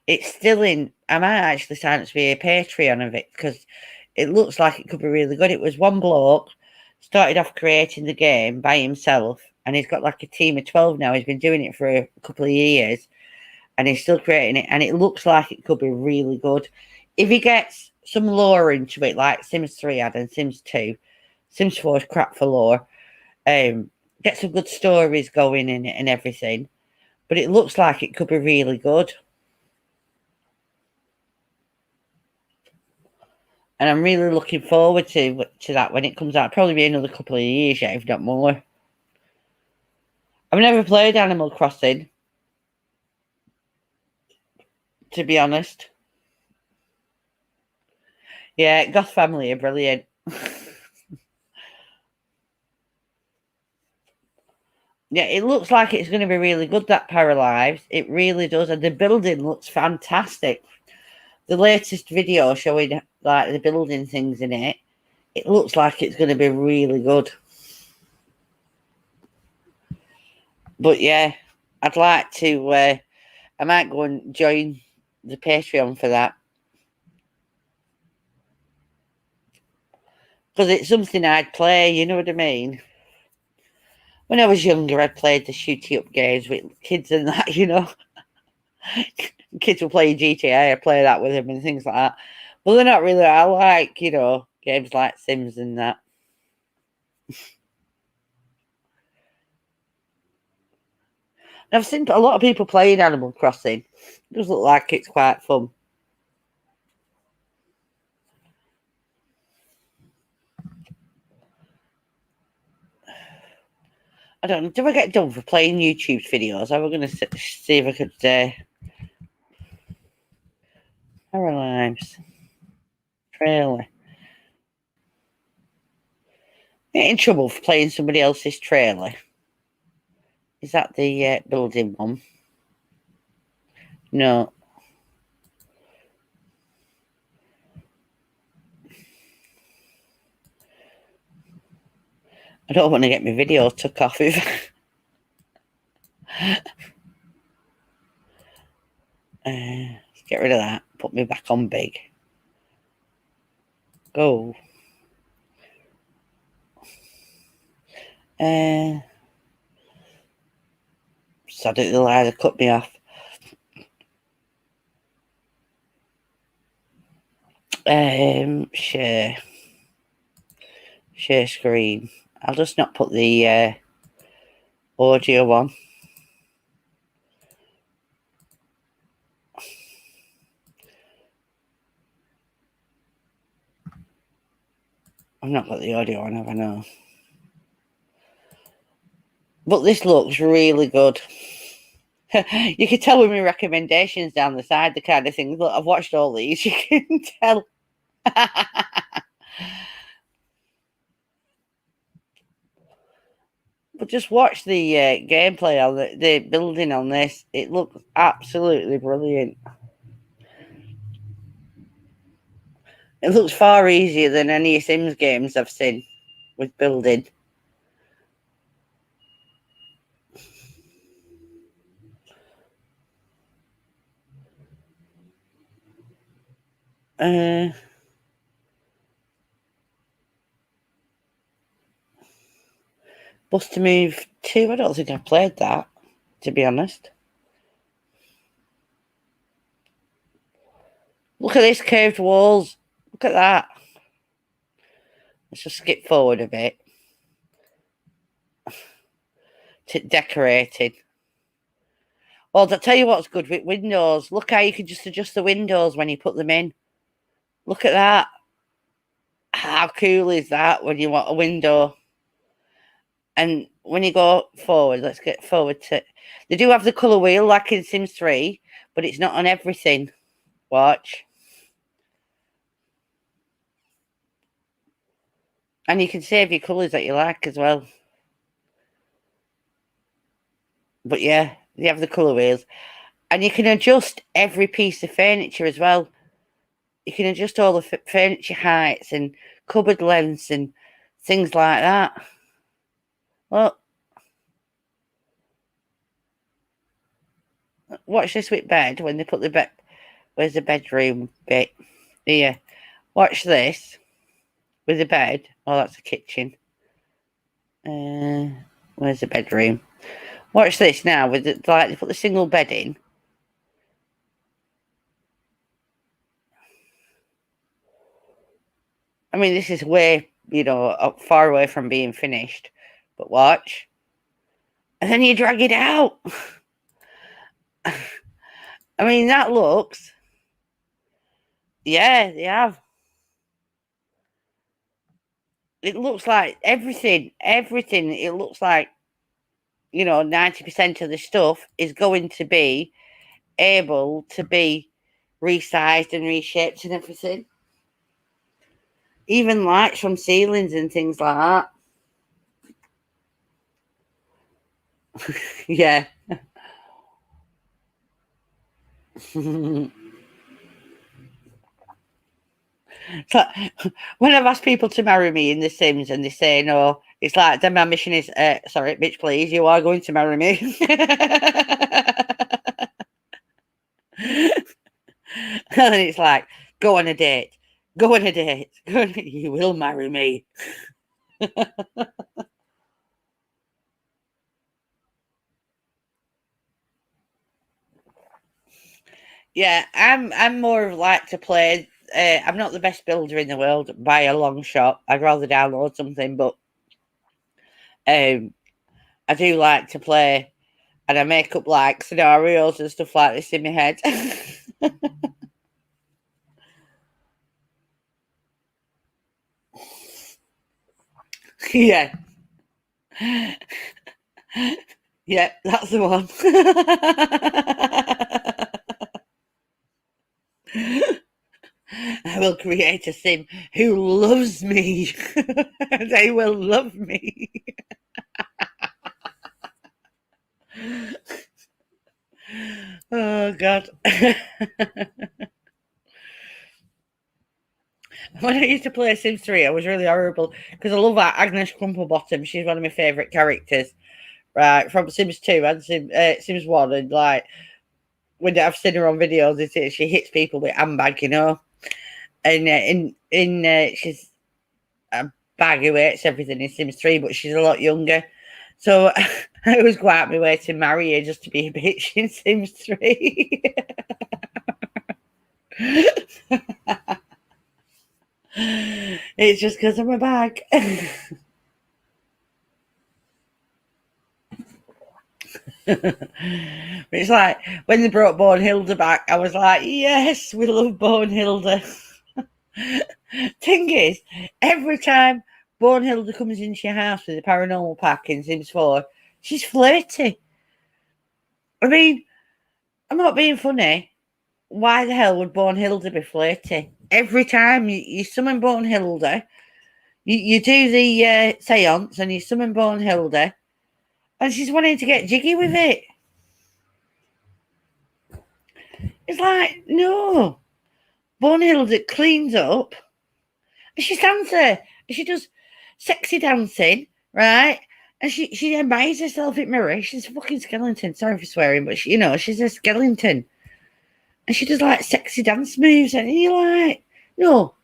it's still in. I might actually sign up to be a Patreon of it because it looks like it could be really good. It was one bloke started off creating the game by himself, and he's got like a team of 12 now. He's been doing it for a couple of years, and he's still creating it, and it looks like it could be really good if he gets some lore into it, like Sims 3 had and Sims 2. Sims 4 is crap for lore. Get some good stories going in it and everything, but it looks like it could be really good. And I'm really looking forward to that when it comes out. Probably be another couple of years yet, if not more. I've never played Animal Crossing, to be honest. Yeah, Goth Family are brilliant. Yeah, it looks like it's going to be really good, that Paralives. It really does. And the building looks fantastic. The latest video showing like the building things in it, it looks like it's going to be really good. But yeah, I'd like to, I might go and join the Patreon for that. Because it's something I'd play, you know what I mean? When I was younger, I played the shooty up games with kids and that, you know. Kids were playing GTA, I play that with them and things like that. But they're not really, I like, you know, games like Sims and that. And I've seen a lot of people playing Animal Crossing. It does look like it's quite fun. I don't know. Do I get done for playing YouTube videos? I was going to see if I could. Paralives trailer. Get in trouble for playing somebody else's trailer. Is that the building one? No. I don't want to get my video took off if. Get rid of that. Put me back on big. Go. So I didn't realize they cut me off. Share screen. I'll just not put the audio on. I've not got the audio on, have I? No. But this looks really good. You can tell with my recommendations down the side, the kind of things. Look, I've watched all these. You can tell. But just watch the gameplay on the building on this. It looks absolutely brilliant. It looks far easier than any Sims games I've seen with building. Bus to Move 2, I don't think I've played that, to be honest. Look at this curved walls. Look at that. Let's just skip forward a bit. Decorating. Well, I'll tell you what's good with windows. Look how you can just adjust the windows when you put them in. Look at that. How cool is that when you want a window? And when you go forward, let's get forward to... They do have the colour wheel like in Sims 3, but it's not on everything. Watch. And you can save your colours that you like as well. But yeah, they have the colour wheels. And you can adjust every piece of furniture as well. You can adjust all the furniture heights and cupboard lengths and things like that. Well, watch this with bed when they put the bed. Where's the bedroom bit? Here. Watch this with the bed. Oh, that's a kitchen. Where's the bedroom? Watch this now with the, like they put the single bed in. I mean, this is way, far away from being finished. But watch. And then you drag it out. I mean, that looks. Yeah, they have. It looks like everything. It looks like, 90% of the stuff is going to be able to be resized and reshaped and everything. Even lights from ceilings and things like that. Yeah. So, when I've asked people to marry me in The Sims and they say no, it's like, then my mission is, sorry, bitch, please, you are going to marry me. And then it's like, go on a date. Go on a date. You will marry me. Yeah, I'm more of like to play. I'm not the best builder in the world by a long shot. I'd rather download something, but I do like to play, and I make up like scenarios and stuff like this in my head. Yeah. Yeah, that's the one. I will create a sim who loves me. They will love me. Oh, God. When I used to play Sims 3, I was really horrible because I love that Agnes Crumplebottom. She's one of my favourite characters, right? From Sims 2 and Sims 1. And like, when I've seen her on videos, she hits people with handbag, And she's a bag who hates everything in Sims 3, but she's a lot younger. So I always go out my way to marry her just to be a bitch in Sims 3. It's just because I'm a bag. It's like when they brought Bornhilde back, I was like, yes, we love Bornhilde. Thing is, every time Bornhilde comes into your house with a paranormal pack in Sims 4, she's flirty. I mean, I'm not being funny. Why the hell would Bornhilde be flirty? Every time you summon Bornhilde, you do the seance and you summon Bornhilde, and she's wanting to get jiggy with it. It's like, no. Bornhilde cleans up and she stands there and she does sexy dancing, right? And she admires herself in mirror. She's a fucking skeleton. Sorry for swearing, but she's a skeleton. And she does like sexy dance moves. And you're like, no,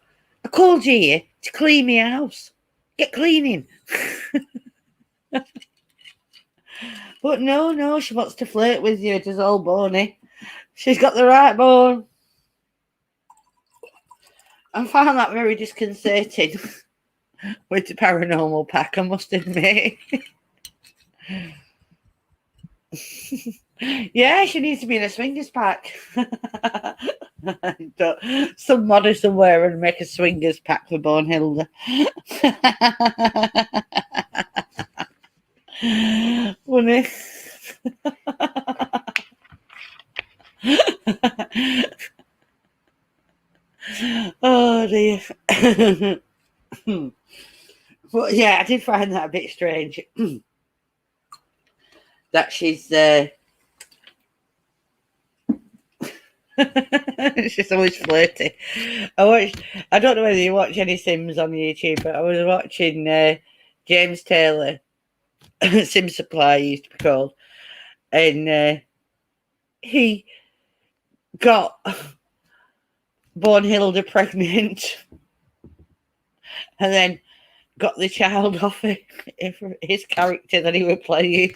I called you here to clean my house. Get cleaning. But no, she wants to flirt with you, does old Bonnie. She's got the right bone. I found that very disconcerting with the paranormal pack, I must admit. Yeah, she needs to be in a swingers pack. Some modder somewhere and make a swingers pack for Bornhilde. Funny. Oh dear. But yeah, I did find that a bit strange. That she's She's always flirty. I don't know whether you watch any Sims on YouTube, but I was watching James Taylor, Sim Supply used to be called, and he got Bornhilda pregnant, and then got the child off his character that he was playing.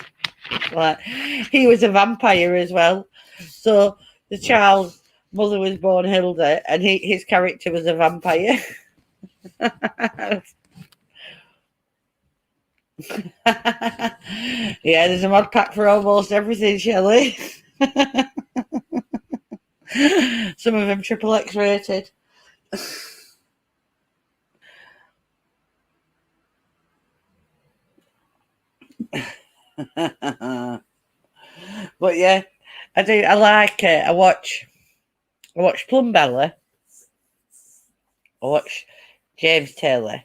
Like, he was a vampire as well, so the child's mother was Bornhilda, and his character was a vampire. Yeah, there's a mod pack for almost everything, Shelley. Some of them triple X rated. But yeah, I do. I like it. I watch Plumbella. I watch James Taylor,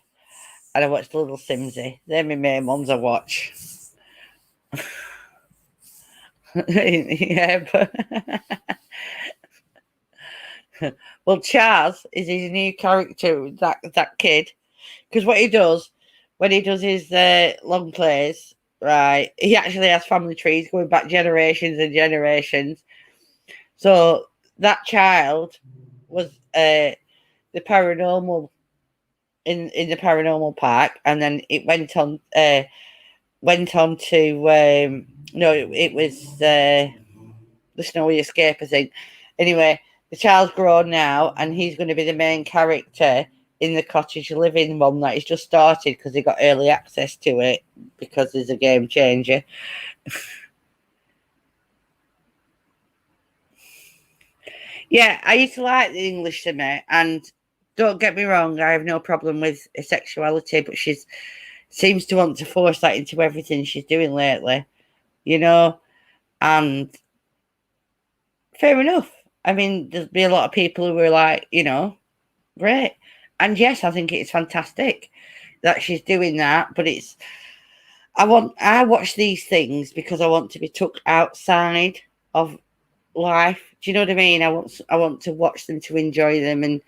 and I watch Little Simsy. They're my main ones I watch. Yeah, but well, Charles is his new character. That kid, because what he does when he does his long plays, right? He actually has family trees going back generations and generations. So that child was the paranormal in the paranormal park, and then it went on to no, it was the Snowy Escape, I think. Anyway, the child's grown now, and he's going to be the main character in the cottage living one that he's just started because he got early access to it because there's a game changer. Yeah, I used to like the English Simmer, and don't get me wrong, I have no problem with sexuality, but she's seems to want to force that into everything she's doing lately, you know, and fair enough. I mean, there'll be a lot of people who are like, great. And yes, I think it's fantastic that she's doing that, but I watch these things because I want to be took outside of life. Do you know what I mean? I want to watch them to enjoy them, and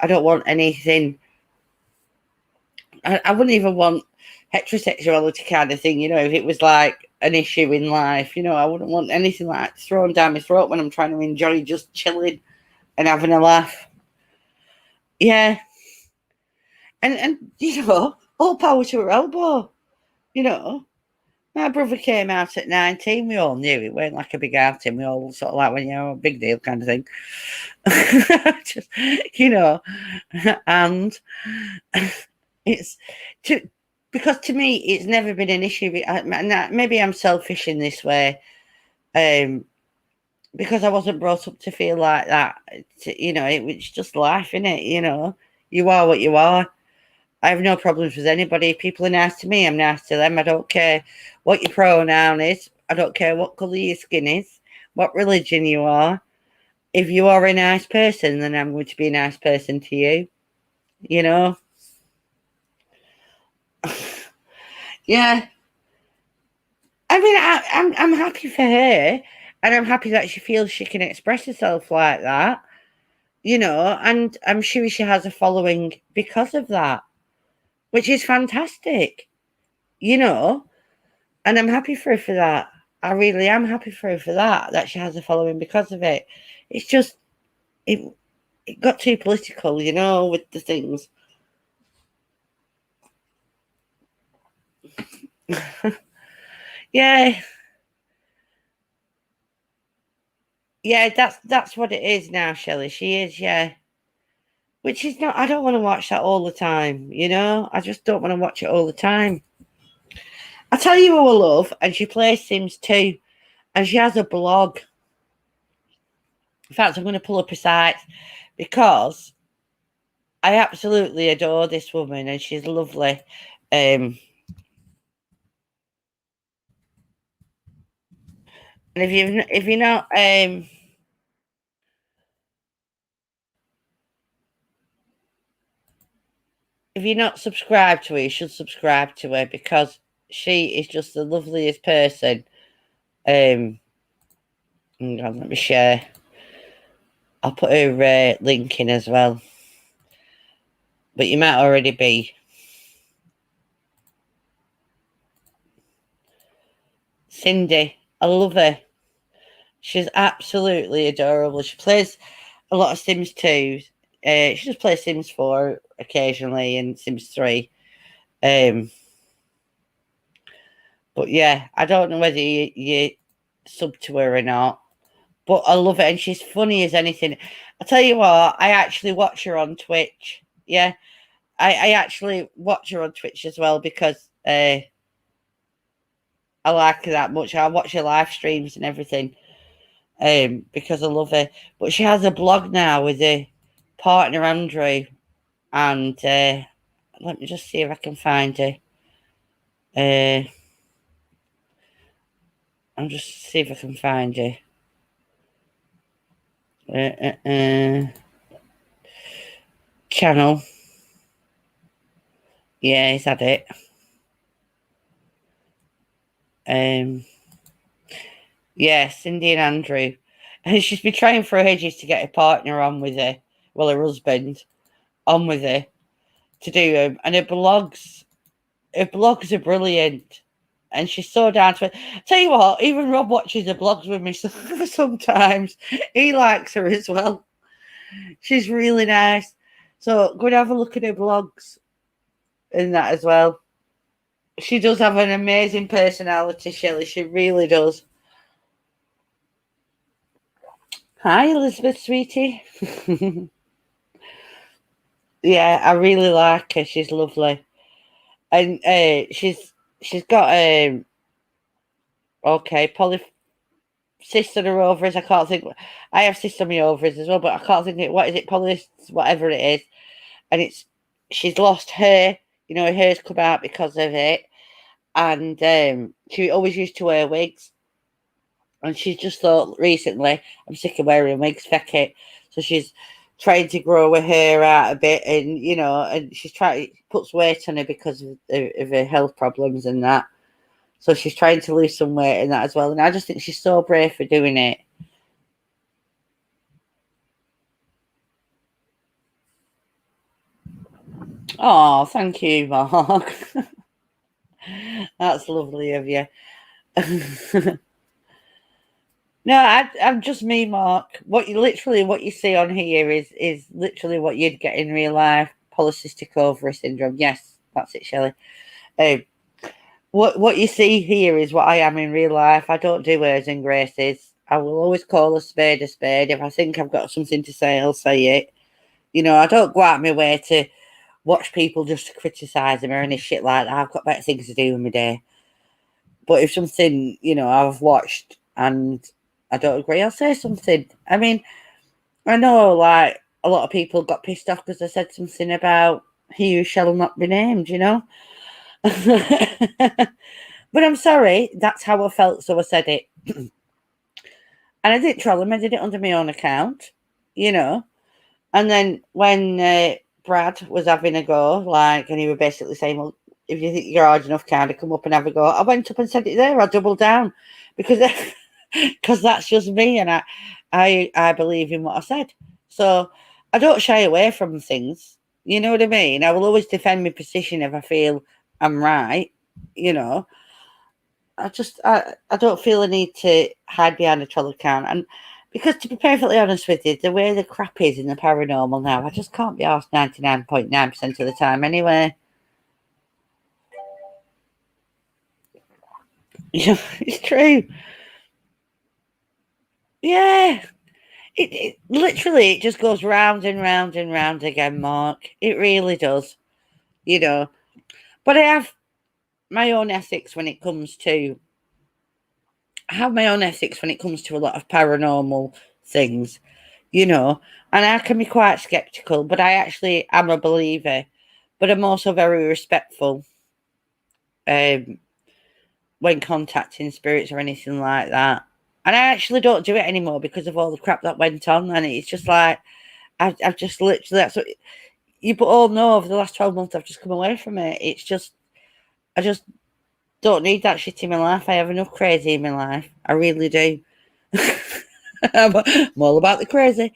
I don't want anything. I wouldn't even want heterosexuality kind of thing, if it was like an issue in life, I wouldn't want anything like thrown down my throat when I'm trying to enjoy just chilling and having a laugh. Yeah. And all power to her elbow, you know. My brother came out at 19. We all knew it weren't like a big outing. We all sort of like, when a big deal kind of thing. Just, and it's because to me, it's never been an issue. Maybe I'm selfish in this way, because I wasn't brought up to feel like that. It's just life, innit? You are what you are. I have no problems with anybody. If people are nice to me, I'm nice to them. I don't care what your pronoun is. I don't care what colour your skin is, what religion you are. If you are a nice person, then I'm going to be a nice person to you. Yeah. I mean, I'm happy for her, and I'm happy that she feels she can express herself like that. And I'm sure she has a following because of that, which is fantastic. And I'm happy for her for that. I really am happy for her for that she has a following because of it. It's just it got too political, with the things. Yeah. Yeah, that's what it is now, Shelley. She is, yeah. Which is not, I don't want to watch that all the time, I just don't want to watch it all the time. I tell you who I love, and she plays Sims too, and she has a blog. In fact, I'm going to pull up a site because I absolutely adore this woman, and she's lovely. And if you're not if you're not subscribed to her, you should subscribe to her because she is just the loveliest person. Hang on, let me share. I'll put her link in as well. But you might already be. Cindy, I love her. She's absolutely adorable. She plays a lot of Sims 2. She just plays Sims 4 occasionally and Sims 3. But yeah, I don't know whether you sub to her or not. But I love it, and she's funny as anything. I tell you what, I actually watch her on Twitch. Yeah, I actually watch her on Twitch as well because I like her that much. I watch her live streams and everything because I love her. But she has a blog now with her partner Andrew, and let me just see if I can find her. I'll just see if I can find her. Channel. Yeah, he's had it. Yeah, Cindy and Andrew. And she's been trying for ages to get a partner on with her. Well, her husband on with her to do them. And her blogs are brilliant. And she's so down to it. Tell you what, even Rob watches her blogs with me sometimes. He likes her as well. She's really nice. So go and have a look at her blogs and that as well. She does have an amazing personality, Shelley. She really does. Hi, Elizabeth, sweetie. Yeah, I really like her. She's lovely, and she's got cysts on her ovaries. I can't think. I have cysts on my ovaries as well, but I can't think. What is it? Whatever it is, and she's lost hair. You know, her hair's come out because of it, and she always used to wear wigs. And she's just thought recently, I'm sick of wearing wigs, feck it. So she's trying to grow her hair out a bit, and and she's puts weight on her because of her health problems and that. So she's trying to lose some weight and that as well. And I just think she's so brave for doing it. Oh, thank you, Mark. That's lovely of you. No, I'm just me, Mark. What you see on here is literally what you'd get in real life. Polycystic ovary syndrome. Yes, that's it, Shelley. Um, what you see here is what I am in real life. I don't do airs and graces. I will always call a spade a spade. If I think I've got something to say, I'll say it. I don't go out my way to watch people just to criticise them or any shit like that. I've got better things to do in my day. But if something, I've watched and I don't agree, I'll say something. I mean, I know like a lot of people got pissed off because I said something about he who shall not be named, But I'm sorry, that's how I felt, so I said it. And I didn't troll him, I did it under my own account, And then when Brad was having a go, and he was basically saying, well, if you think you're hard enough, kind of come up and have a go. I went up and said it there. I doubled down because that's just me, and I believe in what I said. So I don't shy away from things. You know what I mean? I will always defend my position if I feel I'm right. I don't feel a need to hide behind a troll account, and because to be perfectly honest with you, the way the crap is in the paranormal now, I just can't be asked 99.9% of the time anyway. It's true. Yeah. It literally it just goes round and round and round again, Mark. It really does. But I have my own ethics when it comes to I have my own ethics when it comes to a lot of paranormal things, and I can be quite skeptical, but I actually am a believer. But I'm also very respectful when contacting spirits or anything like that. And I actually don't do it anymore because of all the crap that went on. And it's just like, I've just literally, that's what you all know over the last 12 months, I've just come away from it. It's just, I just don't need that shit in my life. I have enough crazy in my life. I really do. I'm all about the crazy.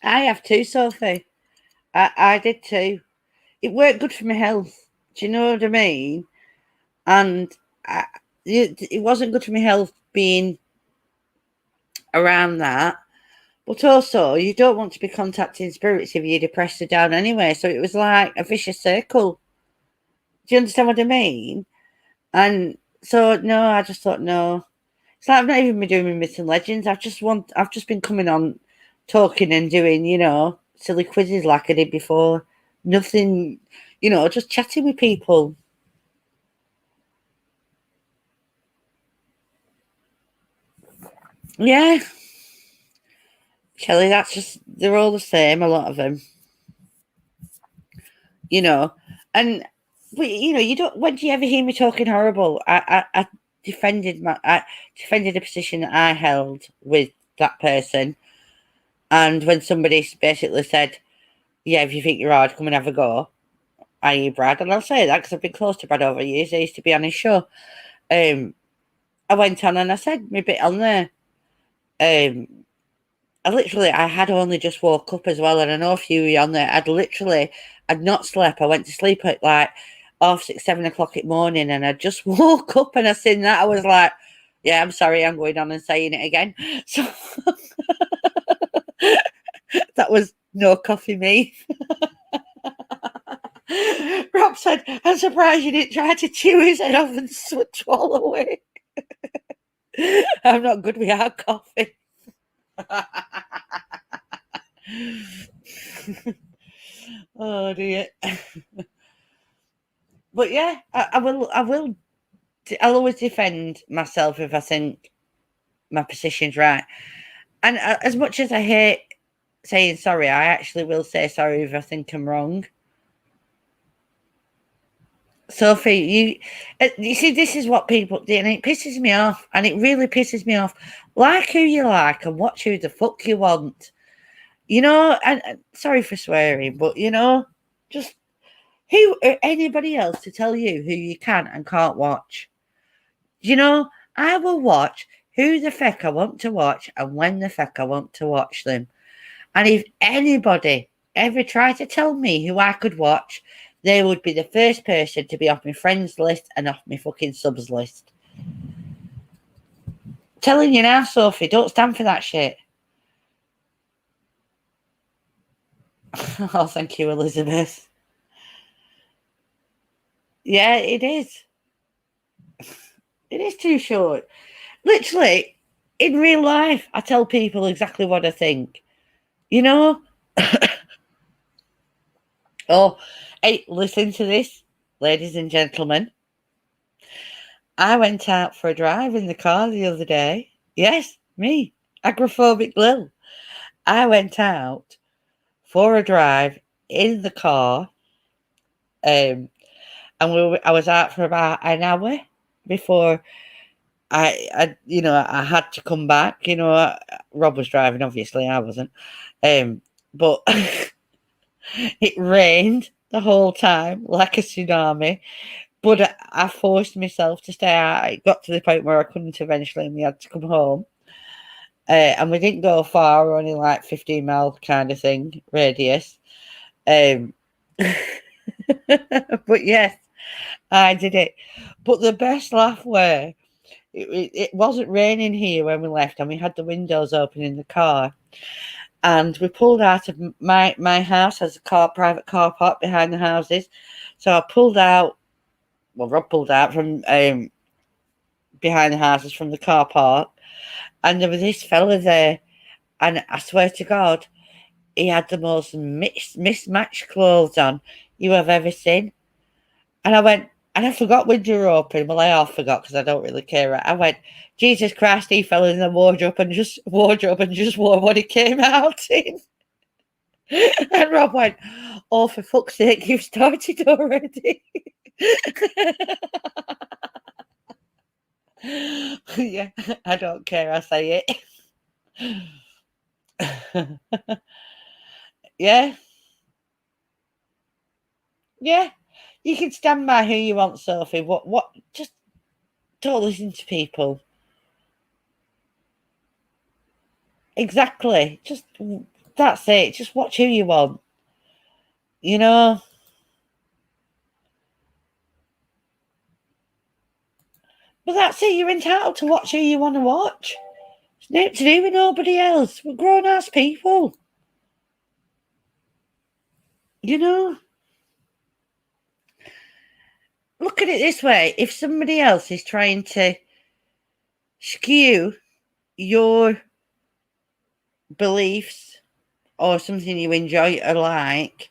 I have too, Sophie. I did too. It weren't good for my health. Do you know what I mean? And I, it wasn't good for my health being around that. But also, you don't want to be contacting spirits if you're depressed or down anyway. So it was like a vicious circle. Do you understand what I mean? And so, no, I just thought, no. It's like I've not even been doing my myths and legends. I've just been coming on, talking and doing, silly quizzes like I did before. Nothing, just chatting with people. Yeah, Kelly, they're all the same, a lot of them, you know. And, but, you don't, when do you ever hear me talking horrible? I I defended a position that I held with that person. And when somebody basically said, yeah, if you think you're hard, come and have a go, i.e. Brad, and I'll say that because I've been close to Brad over years. I used to be on his show. I went on and I said my bit on there. Um, I had only just woke up as well, and I know a few were on there. I'd not slept. I went to sleep at like 6, 7 o'clock in the morning, and I just woke up and I seen that. I was like, yeah, I'm sorry, I'm going on and saying it again. So that was no coffee me. Rob said, I'm surprised you didn't try to chew his head off and swallow away. I'm not good with hard coffee. Oh dear. But yeah, I'll always defend myself if I think my position's right. And as much as I hate saying sorry, I actually will say sorry if I think I'm wrong. Sophie, you see, this is what people do, and it pisses me off, and it really pisses me off. Like who you like, and watch who the fuck you want. And sorry for swearing, but just who anybody else to tell you who you can and can't watch. I will watch who the feck I want to watch and when the feck I want to watch them. And if anybody ever tried to tell me who I could watch, they would be the first person to be off my friends list and off my fucking subs list. Telling you now, Sophie, don't stand for that shit. Oh, thank you, Elizabeth. Yeah, it is. It is too short. Literally, in real life, I tell people exactly what I think. Oh, hey, listen to this, ladies and gentlemen. I went out for a drive in the car the other day. Yes, me, agoraphobic Lil. I went out for a drive in the car, and I was out for about an hour before I had to come back. Rob was driving, obviously, I wasn't. But it rained the whole time like a tsunami. But I forced myself to stay out. It got to the point where I couldn't eventually, and we had to come home. And we didn't go far, only like 15-mile kind of thing, radius. Um, but yes, I did it. But the best laugh were, it wasn't raining here when we left, and we had the windows open in the car. And we pulled out of my house. Has a private car park behind the houses. So I pulled out, well, Rob pulled out from behind the houses from the car park, and there was this fella there, and I swear to God, he had the most mismatched clothes on you have ever seen. And I went, and I forgot when you were open. Well, I half forgot because I don't really care. I went, Jesus Christ, he fell in the wardrobe and just wore what he came out in. And Rob went, oh, for fuck's sake, you've started already. Yeah, I don't care. I say it. Yeah. Yeah. You can stand by who you want, Sophie. What, just Don't listen to people. Exactly. Just that's it. Just watch who you want. You know. But that's it. You're entitled to watch who you want to watch. It's nothing to do with nobody else. We're grown ass people. You know. Look at it this way: if somebody else is trying to skew your beliefs or something you enjoy or like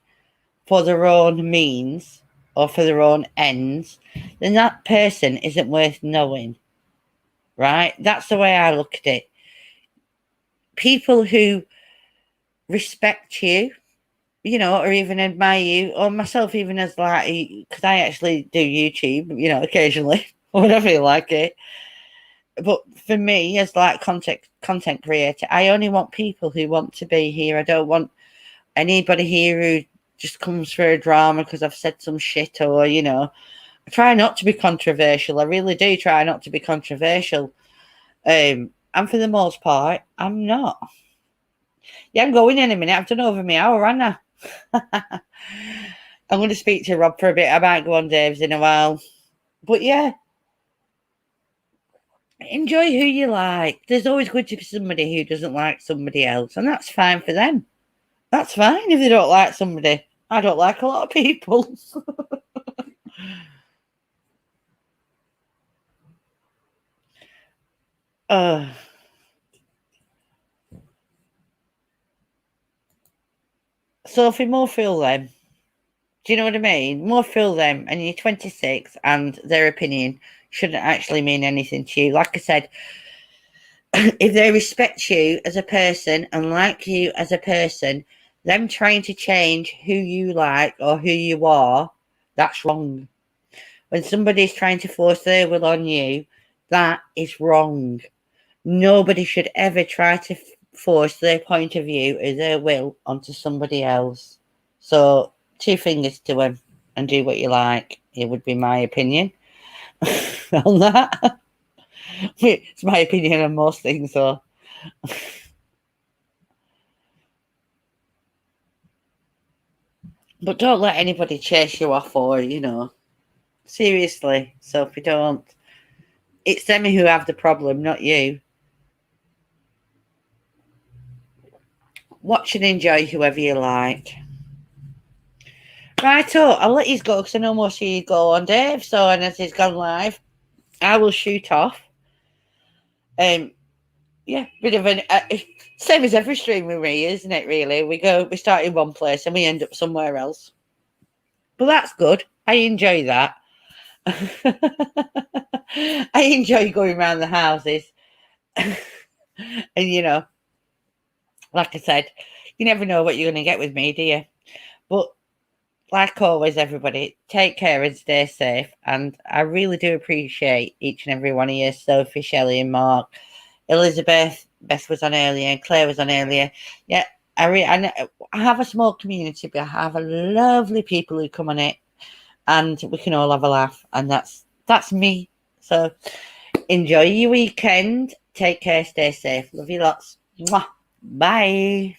for their own means or for their own ends, then that person isn't worth knowing. Right? That's the way I look at it. People who respect you, you know, or even admire you, or myself, even as like, because I actually do YouTube, you know, occasionally, whenever you like it. But for me, as like content creator, I only want people who want to be here. I don't want anybody here who just comes for a drama because I've said some shit, or you know, I try not to be controversial. I really do try not to be controversial. And for the most part, I'm not. Yeah, I'm going in a minute. I've done over my hour, haven't I? I'm going to speak to Rob for a bit. I might go on Dave's in a while. But yeah, enjoy who you like. There's always going to be somebody who doesn't like somebody else, and that's fine for them. That's fine if they don't like somebody. I don't like a lot of people. uh, Sophie, more fool them. Do you know what I mean? More fool them, and you're 26, and their opinion shouldn't actually mean anything to you. Like I said, if they respect you as a person and like you as a person, them trying to change who you like or who you are, that's wrong. When somebody's trying to force their will on you, that is wrong. Nobody should ever try to force their point of view or their will onto somebody else. So, two fingers to them and do what you like. It would be my opinion on that. It's my opinion on most things, though. But don't let anybody chase you off, or, you know, seriously. So if you don't, it's them who have the problem, not you. Watch and enjoy whoever you like. Righto, I'll let you go because I know most of you go on Dave. So, and as he's gone live, I will shoot off. Yeah, bit of an same as every stream with me, isn't it? Really, we start in one place and we end up somewhere else. But that's good. I enjoy that. I enjoy going around the houses, and you know, like I said, you never know what you're going to get with me, do you? But like always, everybody, take care and stay safe. And I really do appreciate each and every one of you, Sophie, Shelley, and Mark. Elizabeth, Beth was on earlier, and Claire was on earlier. Yeah, I have a small community, but I have a lovely people who come on it, and we can all have a laugh. And that's me. So enjoy your weekend. Take care, stay safe. Love you lots. Mwah. Bye.